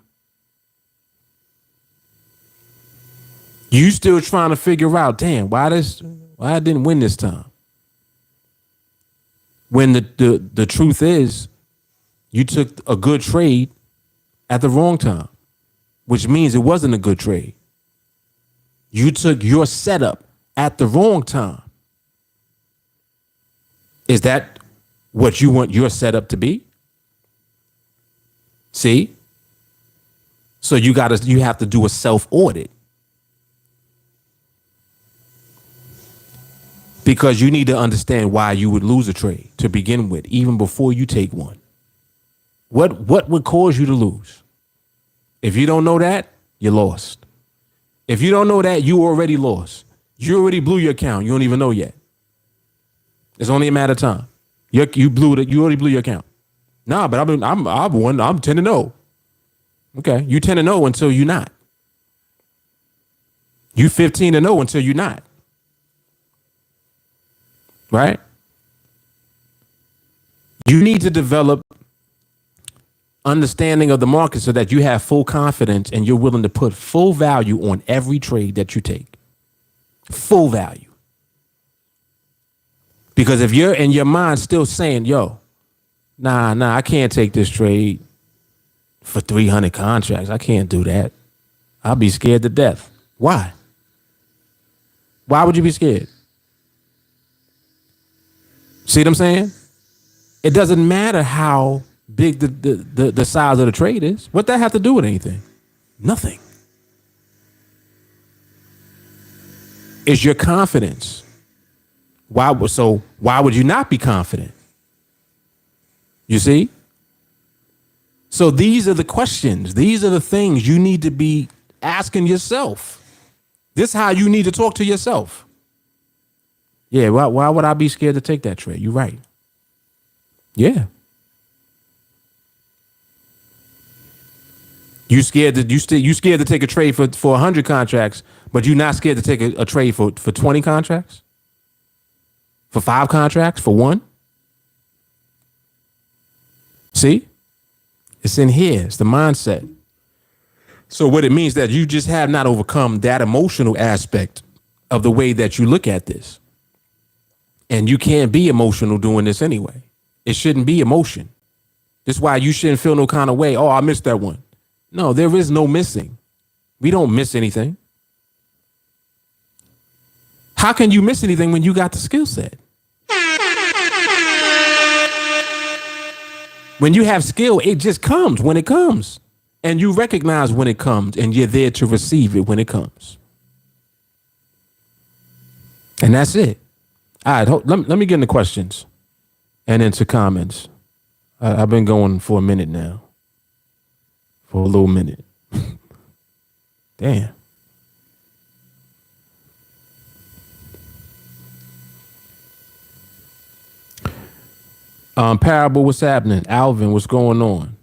You still trying to figure out, damn, why I didn't win this time? When the truth is, you took a good trade at the wrong time, which means it wasn't a good trade. You took your setup at the wrong time. Is that what you want your setup to be? See? So you have to do a self-audit. Because you need to understand why you would lose a trade to begin with, even before you take one. What would cause you to lose? If you don't know that, you're lost. If you don't know that, you already lost. You already blew your account. You don't even know yet. It's only a matter of time. You already blew your account. Nah, but I'm 10-0. Okay, you 10-0 until you're not. You 15-0 until you're not. Right? You need to develop understanding of the market so that you have full confidence and you're willing to put full value on every trade that you take. Full value. Because if you're in your mind still saying, yo, nah, I can't take this trade for 300 contracts. I can't do that. I'll be scared to death. Why? Why would you be scared? See what I'm saying? It doesn't matter how big the size of the trade is. What that have to do with anything? Nothing. It's your confidence. Why would you not be confident? You see? So these are the questions. These are the things you need to be asking yourself. This is how you need to talk to yourself. Yeah, why would I be scared to take that trade? You're right. Yeah. You scared to take a trade for 100 contracts, but you're not scared to take a trade for 20 contracts? For 5 contracts? For 1? See? It's in here. It's the mindset. So what it means that you just have not overcome that emotional aspect of the way that you look at this. And you can't be emotional doing this anyway. It shouldn't be emotion. That's why you shouldn't feel no kind of way. Oh, I missed that one. No, there is no missing. We don't miss anything. How can you miss anything when you got the skill set? When you have skill, it just comes when it comes. And you recognize when it comes, and you're there to receive it when it comes. And that's it. All right, let me get into questions and into comments. I've been going for a minute now. For a little minute. Damn. Parable, what's happening? Alvin, what's going on?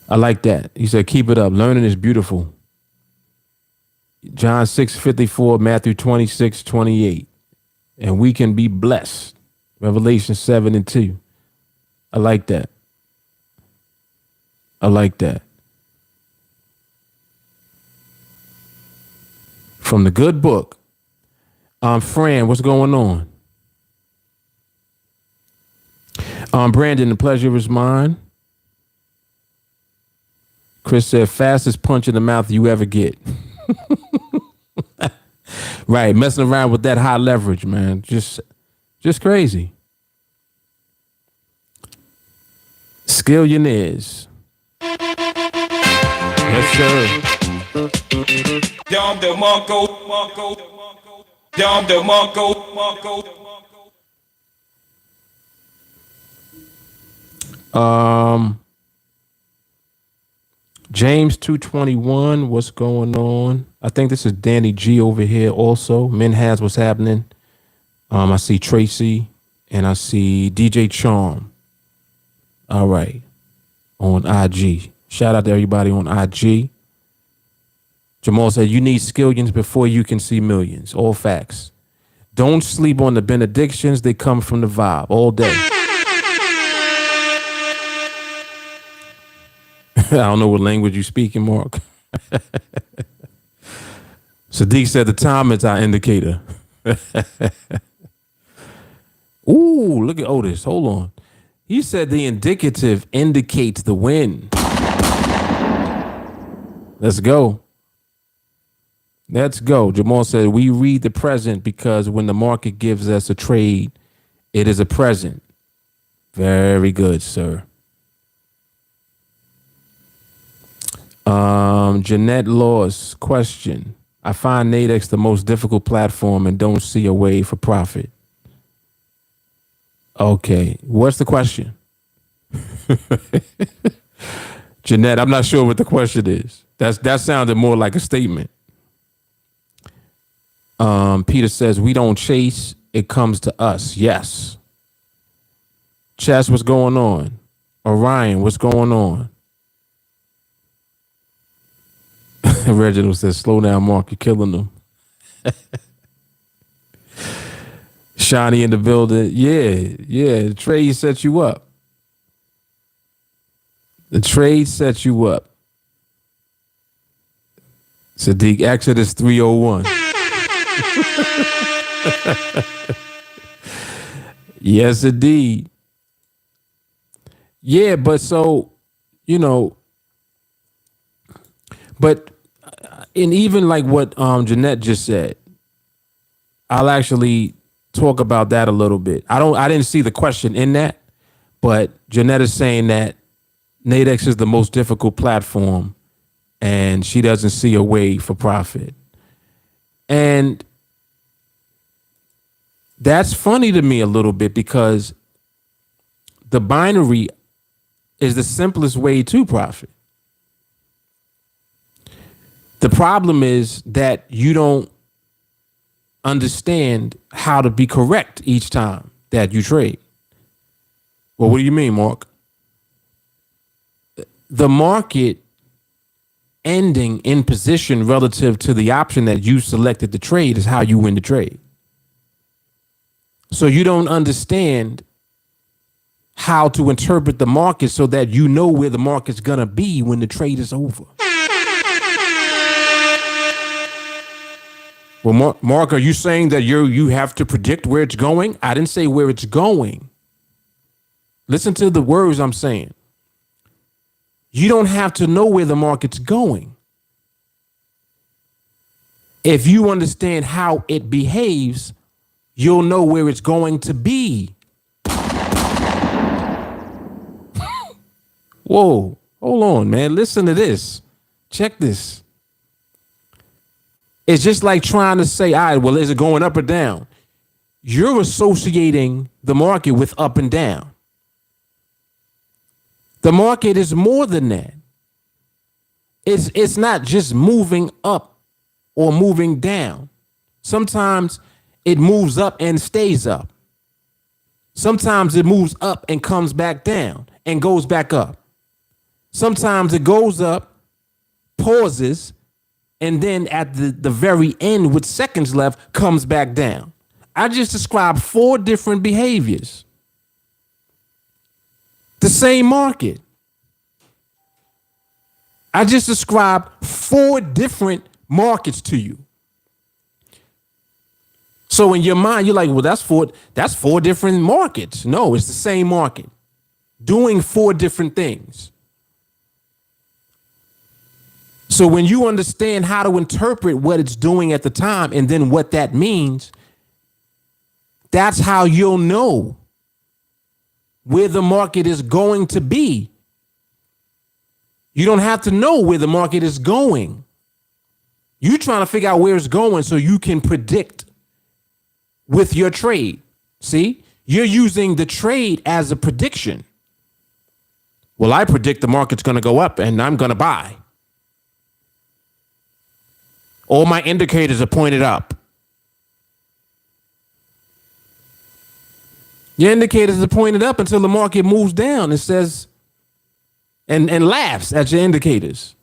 I like that. He said, keep it up. Learning is beautiful. John 6:54, Matthew 26:28. And we can be blessed. Revelation 7:2. I like that. I like that. From the good book. Fran, what's going on? Brandon, the pleasure is mine. Chris said, fastest punch in the mouth you ever get. Right, messing around with that high leverage, man. Just crazy. Skillionaires. Yes, sir. Dom de Marco. Dom de Marco. James 221, what's going on? I think this is Danny G over here also. Men has what's happening. I see Tracy and I see DJ Charm. All right. On IG. Shout out to everybody on IG. Jamal said, you need skillions before you can see millions. All facts. Don't sleep on the benedictions. They come from the vibe all day. I don't know what language you speaking, Mark. Sadiq said the time is our indicator. Ooh, look at Otis. Hold on. He said the indicative indicates the win. Let's go. Let's go. Jamal said we read the present because when the market gives us a trade, it is a present. Very good, sir. Jeanette Laws, question. I find NADEX the most difficult platform and don't see a way for profit. Okay, what's the question? Jeanette, I'm not sure what the question is. That sounded more like a statement. Peter says, we don't chase, it comes to us. Yes. Chess, what's going on? Orion, what's going on? Reginald says, slow down, Mark, you're killing them. Shani in the building. Yeah. The trade sets you up. The trade sets you up. Sadiq, Exodus 301. Yes, indeed. Yeah, but so, but and even like what Jeanette just said, I'll actually talk about that a little bit. I didn't see the question in that, but Jeanette is saying that NADEX is the most difficult platform and she doesn't see a way for profit. And that's funny to me a little bit because the binary is the simplest way to profit. The problem is that you don't understand how to be correct each time that you trade. Well, what do you mean, Mark? The market ending in position relative to the option that you selected to trade is how you win the trade. So you don't understand how to interpret the market so that you know where the market's gonna be when the trade is over. Well, Mark, are you saying that you have to predict where it's going? I didn't say where it's going. Listen to the words I'm saying. You don't have to know where the market's going. If you understand how it behaves, you'll know where it's going to be. Whoa, hold on, man. Listen to this. Check this. It's just like trying to say, all right, well, is it going up or down? You're associating the market with up and down. The market is more than that. It's not just moving up or moving down. Sometimes it moves up and stays up. Sometimes it moves up and comes back down and goes back up. Sometimes it goes up, pauses, and then at the very end with seconds left, comes back down. I just described 4 different behaviors. The same market. I just described 4 different markets to you. So in your mind, you're like, well, that's four different markets. No, it's the same market doing 4 different things. So when you understand how to interpret what it's doing at the time and then what that means, that's how you'll know where the market is going to be. You don't have to know where the market is going. You trying to figure out where it's going so you can predict with your trade. See, you're using the trade as a prediction. Well, I predict the market's going to go up and I'm going to buy. All my indicators are pointed up. Your indicators are pointed up until the market moves down and says, and laughs at your indicators.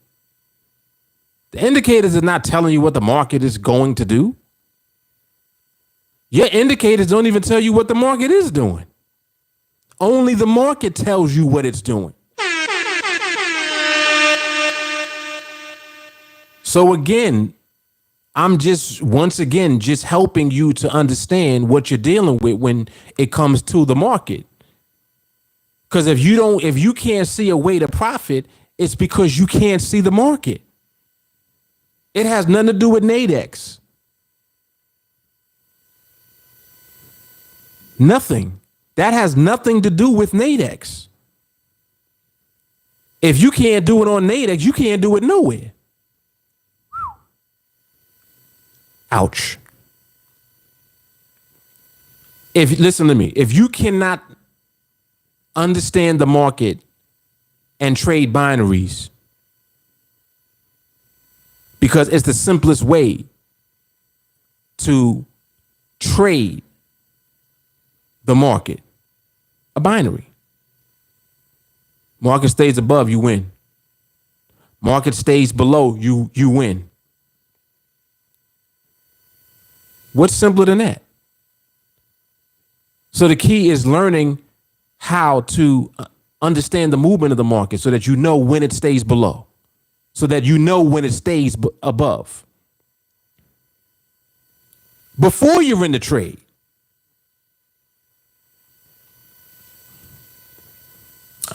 The indicators are not telling you what the market is going to do. Your indicators don't even tell you what the market is doing. Only the market tells you what it's doing. So again, I'm just helping you to understand what you're dealing with when it comes to the market. Because if you can't see a way to profit, it's because you can't see the market. It has nothing to do with NADEX. Nothing. That has nothing to do with NADEX. If you can't do it on NADEX, you can't do it nowhere. Ouch. Listen to me, if you cannot understand the market and trade binaries, because it's the simplest way to trade the market, a binary. Market stays above, you win. Market stays below, you win. What's simpler than that? So the key is learning how to understand the movement of the market so that you know when it stays below, so that you know when it stays above. Before you're in the trade.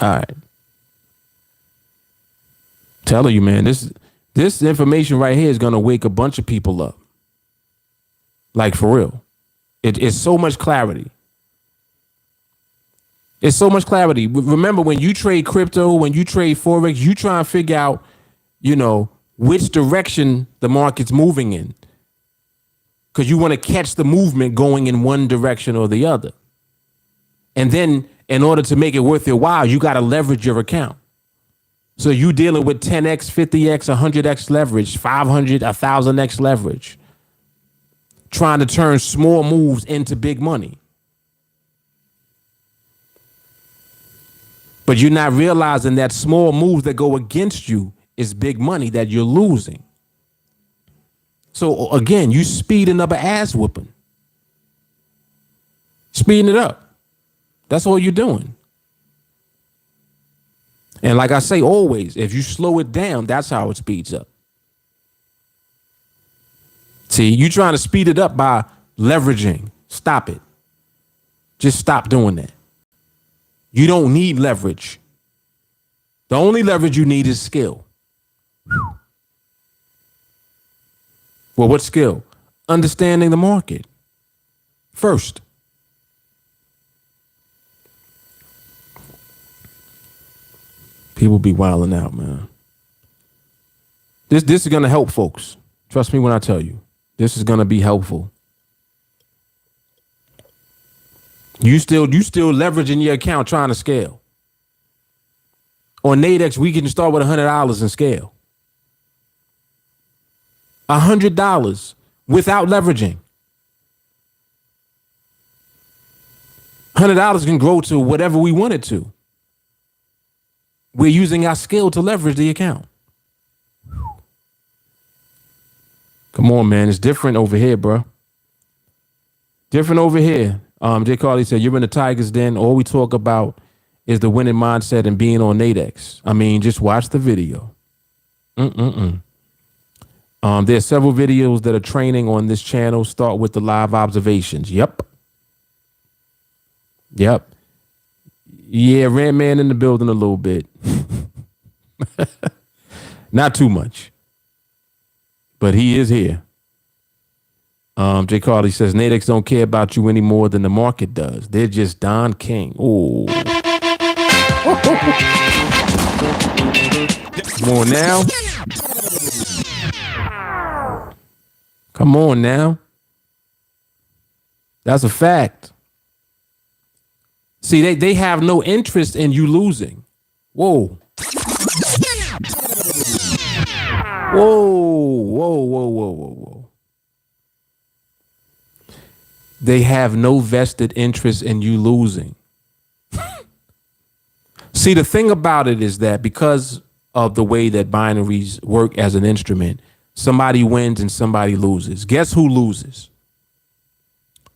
All right. Telling you, man, this information right here is going to wake a bunch of people up. Like, for real. It's so much clarity. It's so much clarity. Remember, when you trade crypto, when you trade Forex, you try and figure out, which direction the market's moving in. Because you want to catch the movement going in one direction or the other. And then, in order to make it worth your while, you got to leverage your account. So you dealing with 10x, 50x, 100x leverage, 500, 1000x leverage. Trying to turn small moves into big money. But you're not realizing that small moves that go against you is big money that you're losing. So again, you speeding up an ass whooping. Speeding it up. That's all you're doing. And like I say always, if you slow it down, that's how it speeds up. See, you trying to speed it up by leveraging. Stop it. Just stop doing that. You don't need leverage. The only leverage you need is skill. Well, what skill? Understanding the market first. People be wilding out, man. This is going to help folks. Trust me when I tell you. This is going to be helpful. You still leveraging your account trying to scale. On NADEX, we can start with $100 and scale. $100 without leveraging. $100 can grow to whatever we want it to. We're using our skill to leverage the account. Come on, man. It's different over here, bro. Different over here. Jay Carly said, you're in the Tiger's Den. All we talk about is the winning mindset and being on NADEX. I mean, just watch the video. There's several videos that are training on this channel. Start with the live observations. Yep. Yeah, Ram Man in the building a little bit. Not too much. But he is here. Jay Carly says, NADEX don't care about you any more than the market does. They're just Don King. Oh. Come on now. Come on now. That's a fact. See, they have no interest in you losing. Whoa. Whoa. They have no vested interest in you losing. See, the thing about it is that because of the way that binaries work as an instrument, somebody wins and somebody loses. Guess who loses?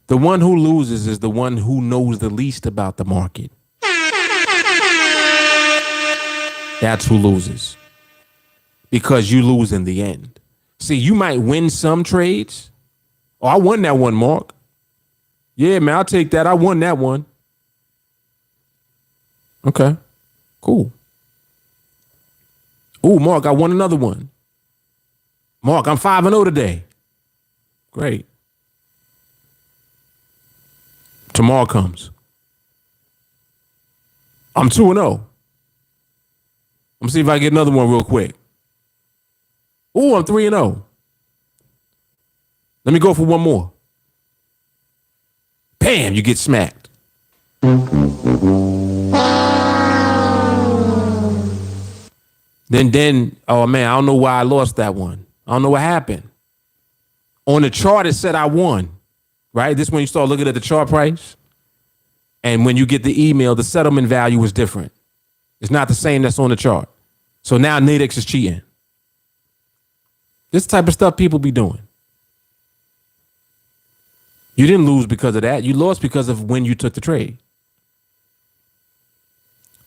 The one who loses is the one who knows the least about the market. That's who loses. Because you lose in the end. See, you might win some trades. Oh, I won that one, Mark. Yeah, man, I'll take that. I won that one. Okay, cool. Ooh, Mark, I won another one. Mark, I'm 5-0 today. Great. Tomorrow comes. I'm 2-0. I'm gonna see if I get another one real quick. Ooh, I'm 3-0. Let me go for one more. Bam, you get smacked. Then, oh man, I don't know why I lost that one. I don't know what happened. On the chart, it said I won, right? This is when you start looking at the chart price. And when you get the email, the settlement value is different. It's not the same that's on the chart. So now NADEX is cheating. This type of stuff people be doing. You didn't lose because of that. You lost because of when you took the trade.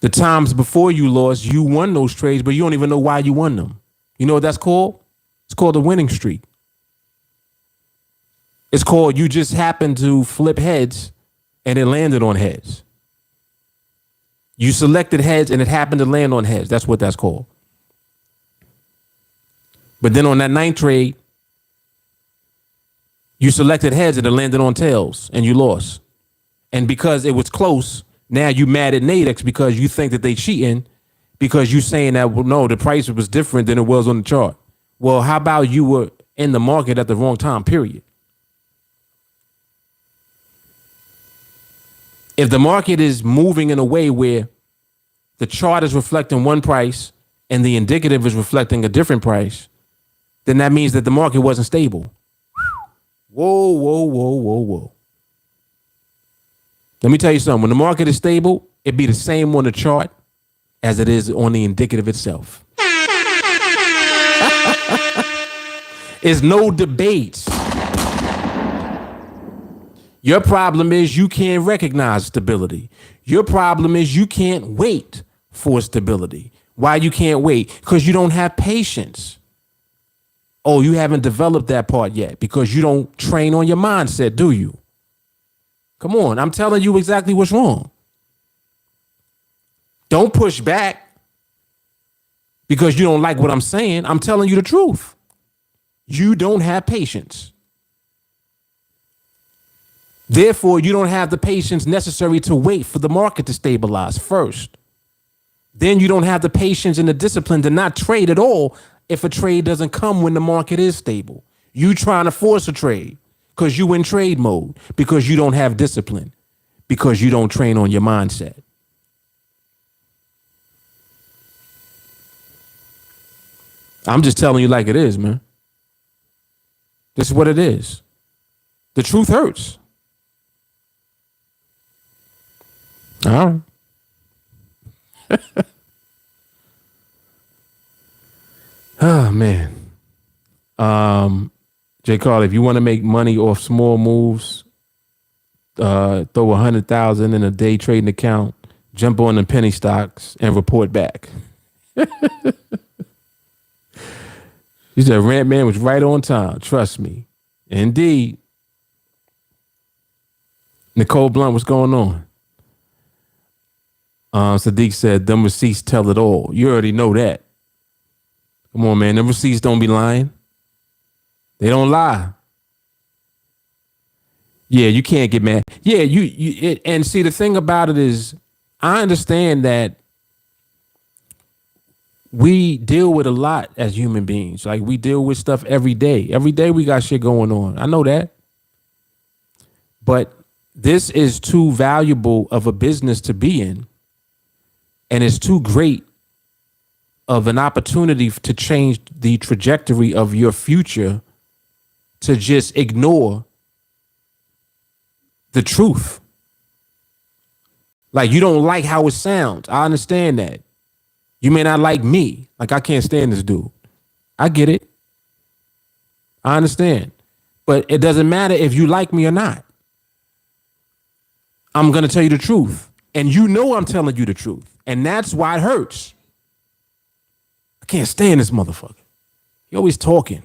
The times before you lost, you won those trades, but you don't even know why you won them. You know what that's called? It's called a winning streak. It's called you just happened to flip heads and it landed on heads. You selected heads and it happened to land on heads. That's what that's called. But then on that ninth trade, you selected heads and it landed on tails and you lost. And because it was close, now you mad at NADEX because you think that they cheating because you saying that, well, no, the price was different than it was on the chart. Well, how about you were in the market at the wrong time, period? If the market is moving in a way where the chart is reflecting one price and the indicative is reflecting a different price, then that means that the market wasn't stable. Whoa. Let me tell you something. When the market is stable, it be the same on the chart as it is on the indicative itself. It's no debate. Your problem is you can't recognize stability. Your problem is you can't wait for stability. Why you can't wait? Because you don't have patience. Oh, you haven't developed that part yet because you don't train on your mindset, do you? Come on, I'm telling you exactly what's wrong. Don't push back because you don't like what I'm saying. I'm telling you the truth. You don't have patience. Therefore, you don't have the patience necessary to wait for the market to stabilize first. Then you don't have the patience and the discipline to not trade at all if a trade doesn't come when the market is stable. You trying to force a trade because you in trade mode, because you don't have discipline, because you don't train on your mindset. I'm just telling you like it is, man. This is what it is. The truth hurts. All right. Oh, man. J. Carl, if you want to make money off small moves, throw 100,000 in a day trading account, jump on the penny stocks and report back. He said, Rant Man was right on time. Trust me. Indeed. Nicole Blunt, what's going on? Sadiq said, them receipts tell it all. You already know that. Come on, man. Them receipts don't be lying. They don't lie. Yeah, you can't get mad. Yeah, and see, the thing about it is, I understand that we deal with a lot as human beings. Like we deal with stuff every day. Every day we got shit going on. I know that. But this is too valuable of a business to be in. And it's too great of an opportunity to change the trajectory of your future to just ignore the truth. Like you don't like how it sounds. I understand that. You may not like me. Like I can't stand this dude. I get it. I understand. But it doesn't matter if you like me or not. I'm going to tell you the truth. And you know I'm telling you the truth. And that's why it hurts. I can't stand this motherfucker. He always talking.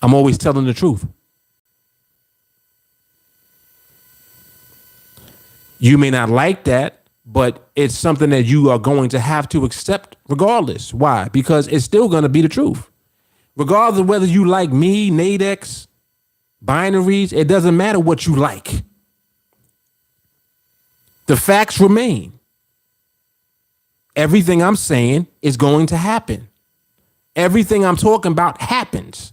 I'm always telling the truth. You may not like that, but it's something that you are going to have to accept regardless. Why? Because it's still going to be the truth. Regardless of whether you like me, NADEX, Binaries, it doesn't matter what you like. The facts remain. Everything I'm saying is going to happen. Everything I'm talking about happens.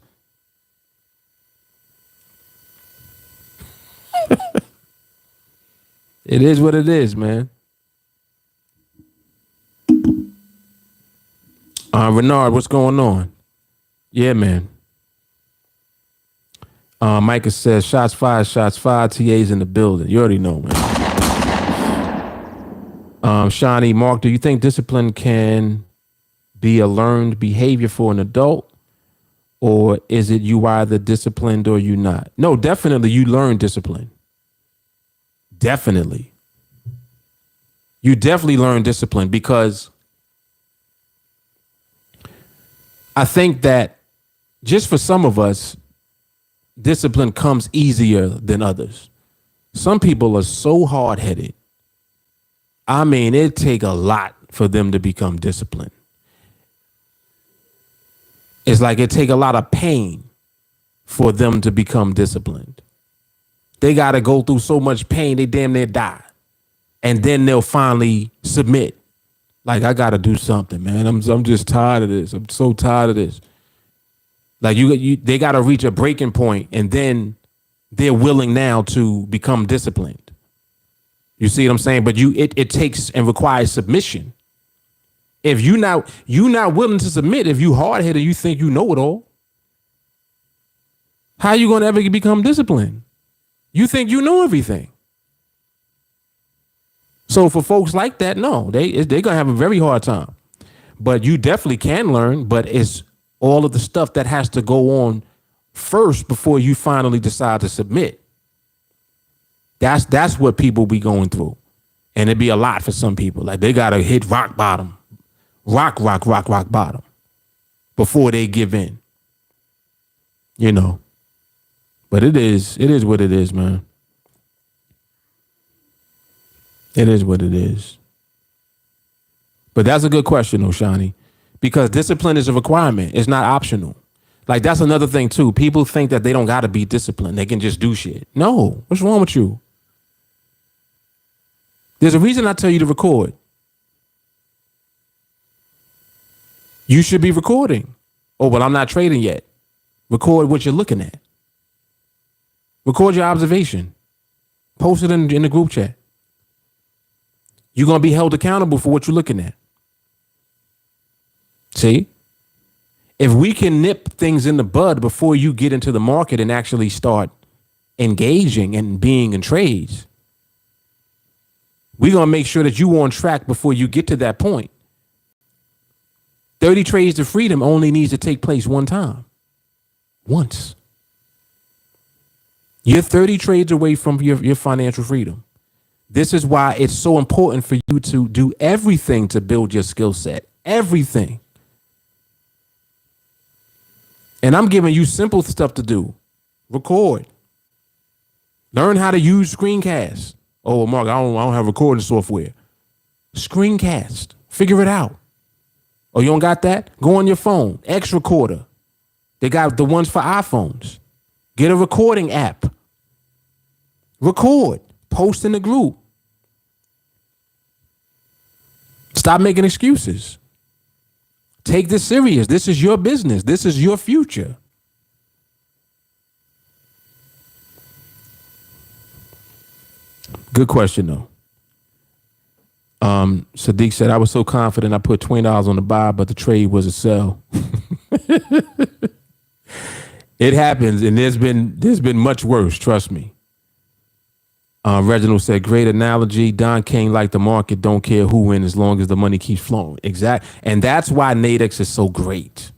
It is what it is, man. Renard, what's going on? Yeah, man. Micah says, shots fired, TA's in the building. You already know, man. Shawnee, Mark, do you think discipline can be a learned behavior for an adult? Or is it you either disciplined or you not? No, definitely you learn discipline. Definitely. You definitely learn discipline because I think that just for some of us, discipline comes easier than others. Some people are so hard-headed. I mean, it take a lot for them to become disciplined. It's like it take a lot of pain for them to become disciplined. They got to go through so much pain, they damn near die. And then they'll finally submit. Like, I got to do something, man. I'm just tired of this. I'm so tired of this. Like they got to reach a breaking point and then they're willing now to become disciplined. You see what I'm saying? But it takes and requires submission. If you not willing to submit, if you hard-headed, you think you know it all, how are you going to ever become disciplined? You think you know everything. So for folks like that, no, they're going to have a very hard time. But you definitely can learn, but it's all of the stuff that has to go on first before you finally decide to submit. That's what people be going through. And it'd be a lot for some people. Like they got to hit rock bottom, rock bottom before they give in, you know. But it is what it is, man. It is what it is. But that's a good question, Oshani, because discipline is a requirement. It's not optional. Like that's another thing too. People think that they don't got to be disciplined. They can just do shit. No, what's wrong with you? There's a reason I tell you to record. You should be recording. Oh, but I'm not trading yet. Record what you're looking at. Record your observation. Post it in the group chat. You're going to be held accountable for what you're looking at. See? If we can nip things in the bud before you get into the market and actually start engaging and being in trades, we're going to make sure that you're on track before you get to that point. 30 trades to freedom only needs to take place one time. Once. You're 30 trades away from your financial freedom. This is why it's so important for you to do everything to build your skill set. Everything. And I'm giving you simple stuff to do. Record. Learn how to use screencasts. Oh, Mark, I don't have recording software. Screencast. Figure it out. Oh, you don't got that? Go on your phone. X Recorder. They got the ones for iPhones. Get a recording app. Record. Post in the group. Stop making excuses. Take this serious. This is your business. This is your future. Good question, though. Sadiq said, I was so confident I put $20 on the buy, but the trade was a sell. It happens, and there's been much worse, trust me. Reginald said, great analogy. Don King, like the market, don't care who wins as long as the money keeps flowing. Exactly. And that's why NADEX is so great.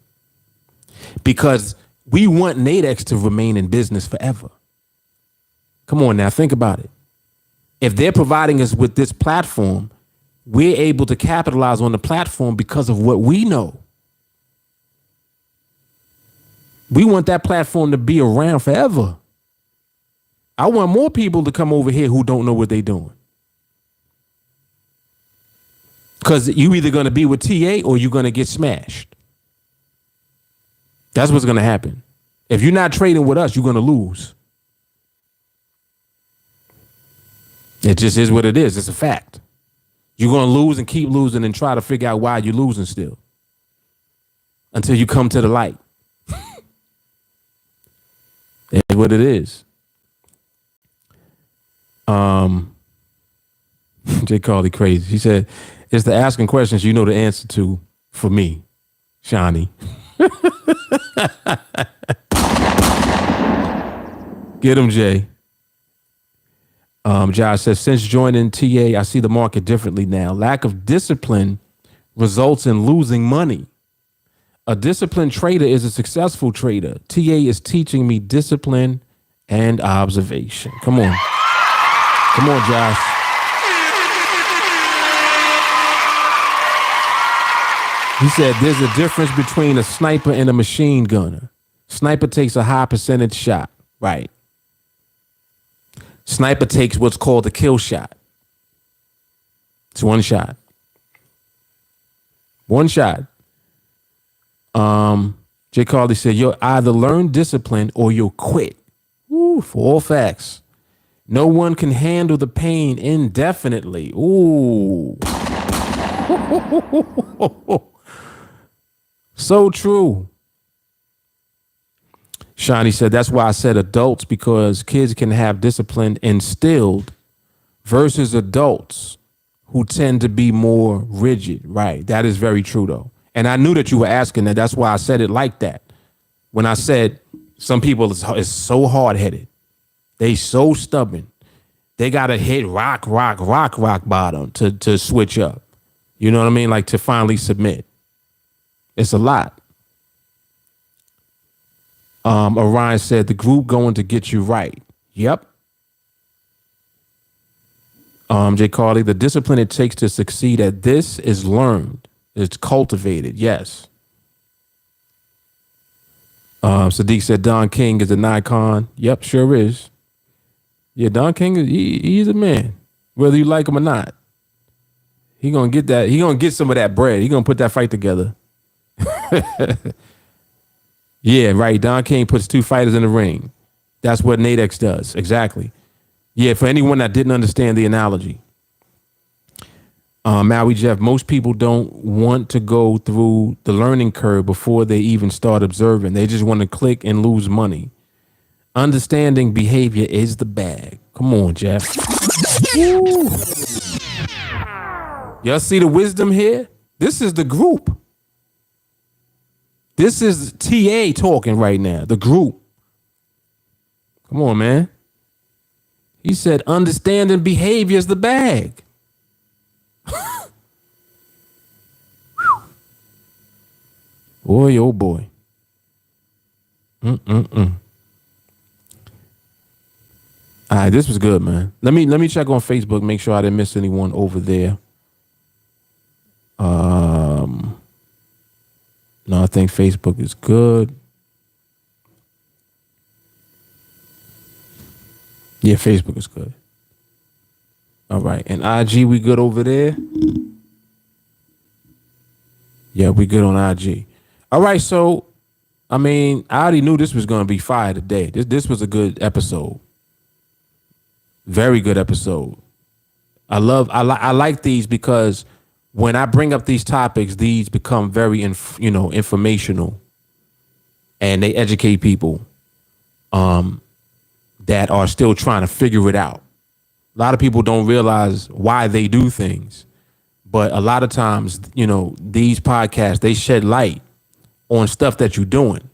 Because we want NADEX to remain in business forever. Come on now, think about it. If they're providing us with this platform, we're able to capitalize on the platform because of what we know. We want that platform to be around forever. I want more people to come over here who don't know what they're doing. Because you either going to be with TA or you're going to get smashed. That's what's going to happen. If you're not trading with us, you're going to lose. It just is what it is. It's a fact. You're going to lose and keep losing and try to figure out why you're losing still. Until you come to the light. That's what it is. Jay Carly crazy. He said, it's the asking questions you know the answer to for me, Shawnee. Get him, Jay. Josh says, since joining TA, I see the market differently now. Lack of discipline results in losing money. A disciplined trader is a successful trader. TA is teaching me discipline and observation. Come on. Come on, Josh. He said there's a difference between a sniper and a machine gunner. Sniper takes a high percentage shot. Right. Sniper takes what's called a kill shot. It's one shot. One shot. Jay Carly said, you'll either learn discipline or you'll quit. Ooh, for all facts. No one can handle the pain indefinitely. Ooh. So true. Shawnee said, that's why I said adults, because kids can have discipline instilled versus adults who tend to be more rigid. Right. That is very true, though. And I knew that you were asking that. That's why I said it like that. When I said some people is so hard-headed. They so stubborn. They got to hit rock bottom to switch up. You know what I mean? Like to finally submit. It's a lot. Orion said, the group going to get you right. Yep. Jay Carly, the discipline it takes to succeed at this is learned. It's cultivated. Yes. Sadiq said, Don King is a Nikon. Yep, sure is. Yeah, Don King, he's a man, whether you like him or not. He gonna get that. He gonna get some of that bread. He gonna put that fight together. Yeah, right. Don King puts two fighters in the ring. That's what NADEX does. Exactly. Yeah, for anyone that didn't understand the analogy. Maui Jeff, most people don't want to go through the learning curve before they even start observing. They just want to click and lose money. Understanding behavior is the bag. Come on, Jeff. Woo. Y'all see the wisdom here? This is the group. This is TA talking right now, the group. Come on, man. He said, understanding behavior is the bag. Boy, oh boy. All right, this was good, man. Let me check on Facebook, make sure I didn't miss anyone over there. No, I think Facebook is good. Yeah, Facebook is good. All right, and IG, we good over there? Yeah, we good on IG. All right, so, I mean, I already knew this was going to be fire today. This was a good episode. Very good episode. I like these because when I bring up these topics, these become very, informational, and they educate people that are still trying to figure it out. A lot of people don't realize why they do things, but a lot of times, these podcasts, they shed light on stuff that you're doing.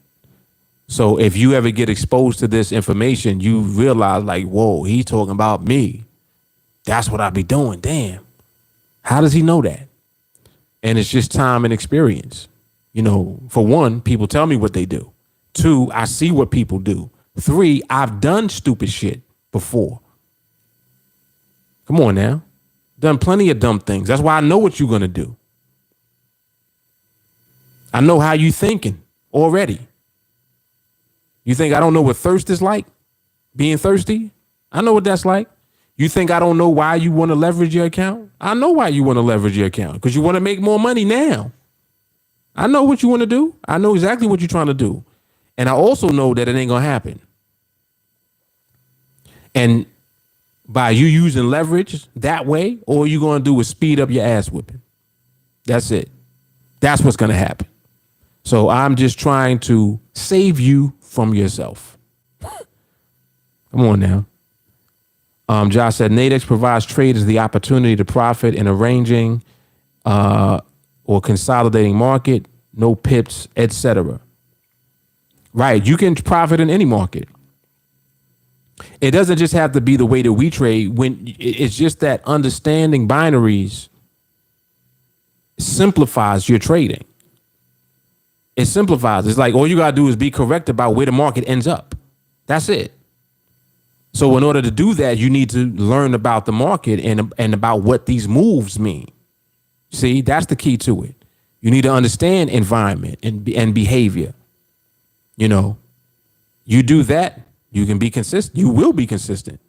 So if you ever get exposed to this information, you realize like, whoa, he's talking about me. That's what I be doing. Damn. How does he know that? And it's just time and experience. For one, people tell me what they do. Two, I see what people do. Three, I've done stupid shit before. Come on now. Done plenty of dumb things. That's why I know what you're going to do. I know how you thinking already. You think I don't know what thirst is like? Being thirsty? I know what that's like. You think I don't know why you want to leverage your account? I know why you want to leverage your account, because you want to make more money now. I know what you want to do. I know exactly what you're trying to do. And I also know that it ain't going to happen. And by you using leverage that way, all you're going to do is speed up your ass whipping. That's it. That's what's going to happen. So I'm just trying to save you from yourself. Come on now. Josh said, NADEX provides traders the opportunity to profit in arranging or consolidating market, no pips, etc. Right. You can profit in any market. It doesn't just have to be the way that we trade. When it's just that understanding binaries simplifies your trading. It simplifies. It's like all you got to do is be correct about where the market ends up. That's it. So in order to do that, you need to learn about the market and about what these moves mean. See, that's the key to it. You need to understand environment and behavior. You do that, you can be consistent. You will be consistent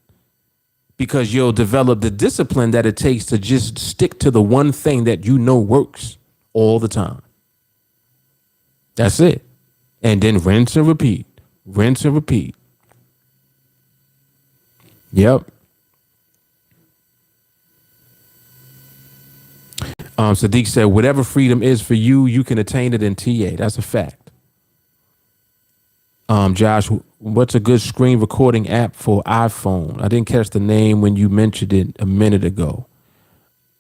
because you'll develop the discipline that it takes to just stick to the one thing that works all the time. That's it. And then rinse and repeat. Rinse and repeat. Yep. Sadiq said, whatever freedom is for you, you can attain it in TA. That's a fact. Josh, what's a good screen recording app for iPhone? I didn't catch the name when you mentioned it a minute ago.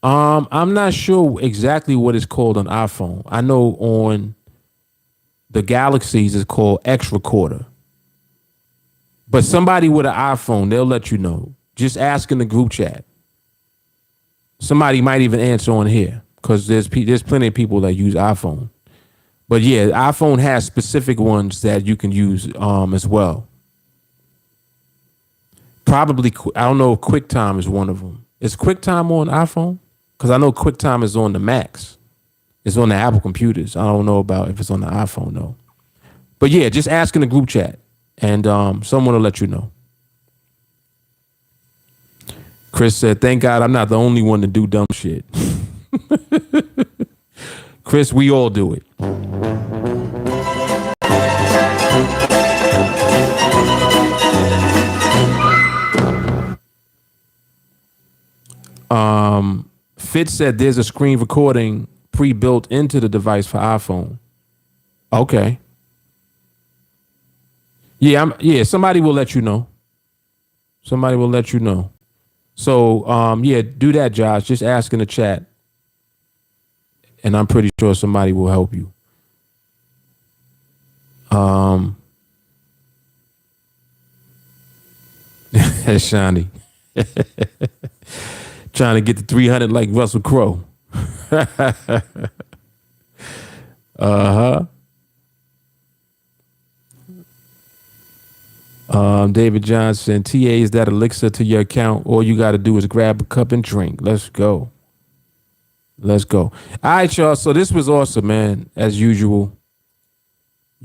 I'm not sure exactly what it's called on iPhone. I know on the Galaxies it's called X Recorder. But somebody with an iPhone, they'll let you know. Just ask in the group chat. Somebody might even answer on here because there's plenty of people that use iPhone. But yeah, iPhone has specific ones that you can use as well. Probably, I don't know if QuickTime is one of them. Is QuickTime on iPhone? Because I know QuickTime is on the Macs. It's on the Apple computers. I don't know about if it's on the iPhone though. But yeah, just ask in the group chat. And someone will let you know. Chris said, thank God I'm not the only one to do dumb shit. Chris, we all do it. Fitz said there's a screen recording pre-built into the device for iPhone. Okay. Yeah, somebody will let you know. Somebody will let you know. So, yeah, do that, Josh. Just ask in the chat. And I'm pretty sure somebody will help you. That's Shawnee. Trying to get to 300 like Russell Crowe. Uh-huh. David Johnson, TA is that elixir to your account. All you got to do is grab a cup and drink. Let's go. Let's go. All right, y'all. So this was awesome, man. As usual,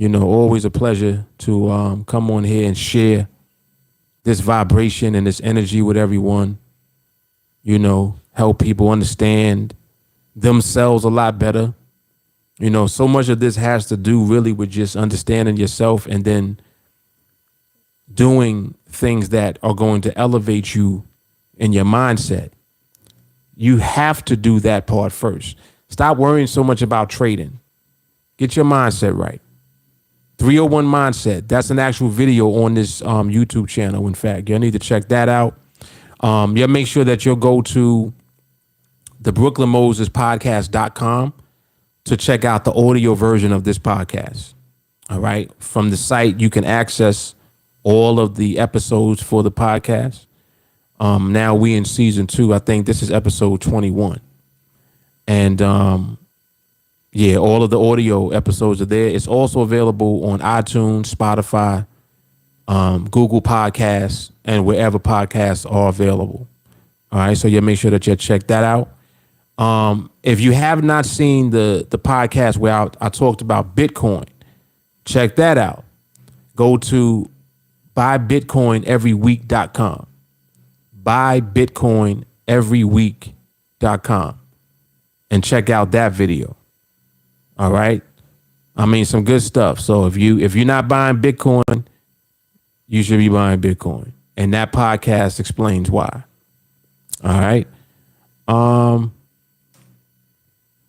always a pleasure to come on here and share this vibration and this energy with everyone. Help people understand themselves a lot better. So much of this has to do really with just understanding yourself and then doing things that are going to elevate you in your mindset. You have to do that part first. Stop worrying so much about trading. Get your mindset right. 301 Mindset. That's an actual video on this YouTube channel. In fact, you'll need to check that out. You'll make sure that you'll go to the BrooklynMosesPodcast.com to check out the audio version of this podcast. All right. From the site, you can access all of the episodes for the podcast. Now we in season 2. I think this is episode 21. And yeah, all of the audio episodes are there. It's also available on iTunes, Spotify, Google Podcasts, and wherever podcasts are available. All right, so you make sure that you check that out. If you have not seen the podcast where I talked about Bitcoin, check that out. Go to buybitcoineveryweek.com. buybitcoineveryweek.com and check out that video. All right. I mean, some good stuff. So if you're not buying Bitcoin, you should be buying Bitcoin. And that podcast explains why. All right.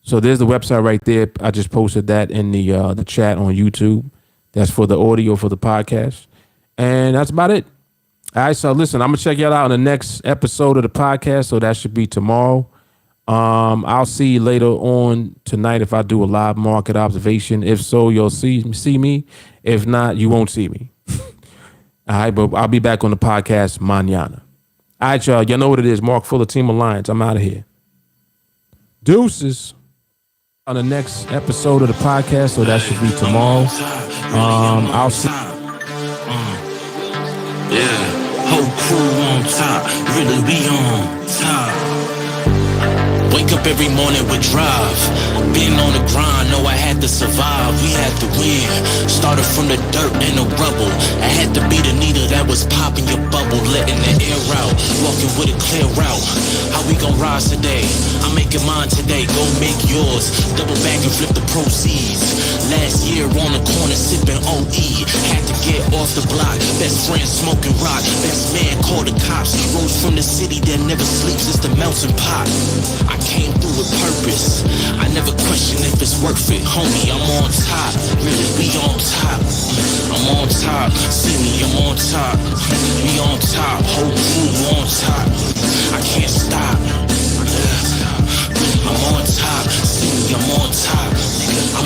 So there's the website right there. I just posted that in the chat on YouTube. That's for the audio for the podcast. And that's about it. All right. So listen, I'm going to check y'all out in the next episode of the podcast. So that should be tomorrow. I'll see you later on tonight if I do a live market observation. If so, you'll see me. If not, you won't see me. All right, but I'll be back on the podcast mañana. All right, y'all. Y'all know what it is. Mark Fuller, TeamAlliance. I'm out of here. Deuces. On the next episode of the podcast, so that should be tomorrow. I'll see. Yeah, whole crew on top. Really, we on top. Wake up every morning with drive. Been on the grind, know I had to survive. We had to win. Started from the dirt and the rubble. I had to be the needle that was popping your bubble, letting the air out. Walking with a clear route. How we gon' rise today? I'm making mine today. Go make yours. Double back and flip the proceeds. Last year on the corner sipping OE. Had to get off the block. Best friend smoking rock. Best man called the cops. Rose from the city that never sleeps. It's the melting pot. I came through with purpose. I never question if it's worth it. Homie, I'm on top. Really, we on top. I'm on top. See me, I'm on top. We on top. Whole crew on top. I can't stop. I'm on top. See me, I'm on top.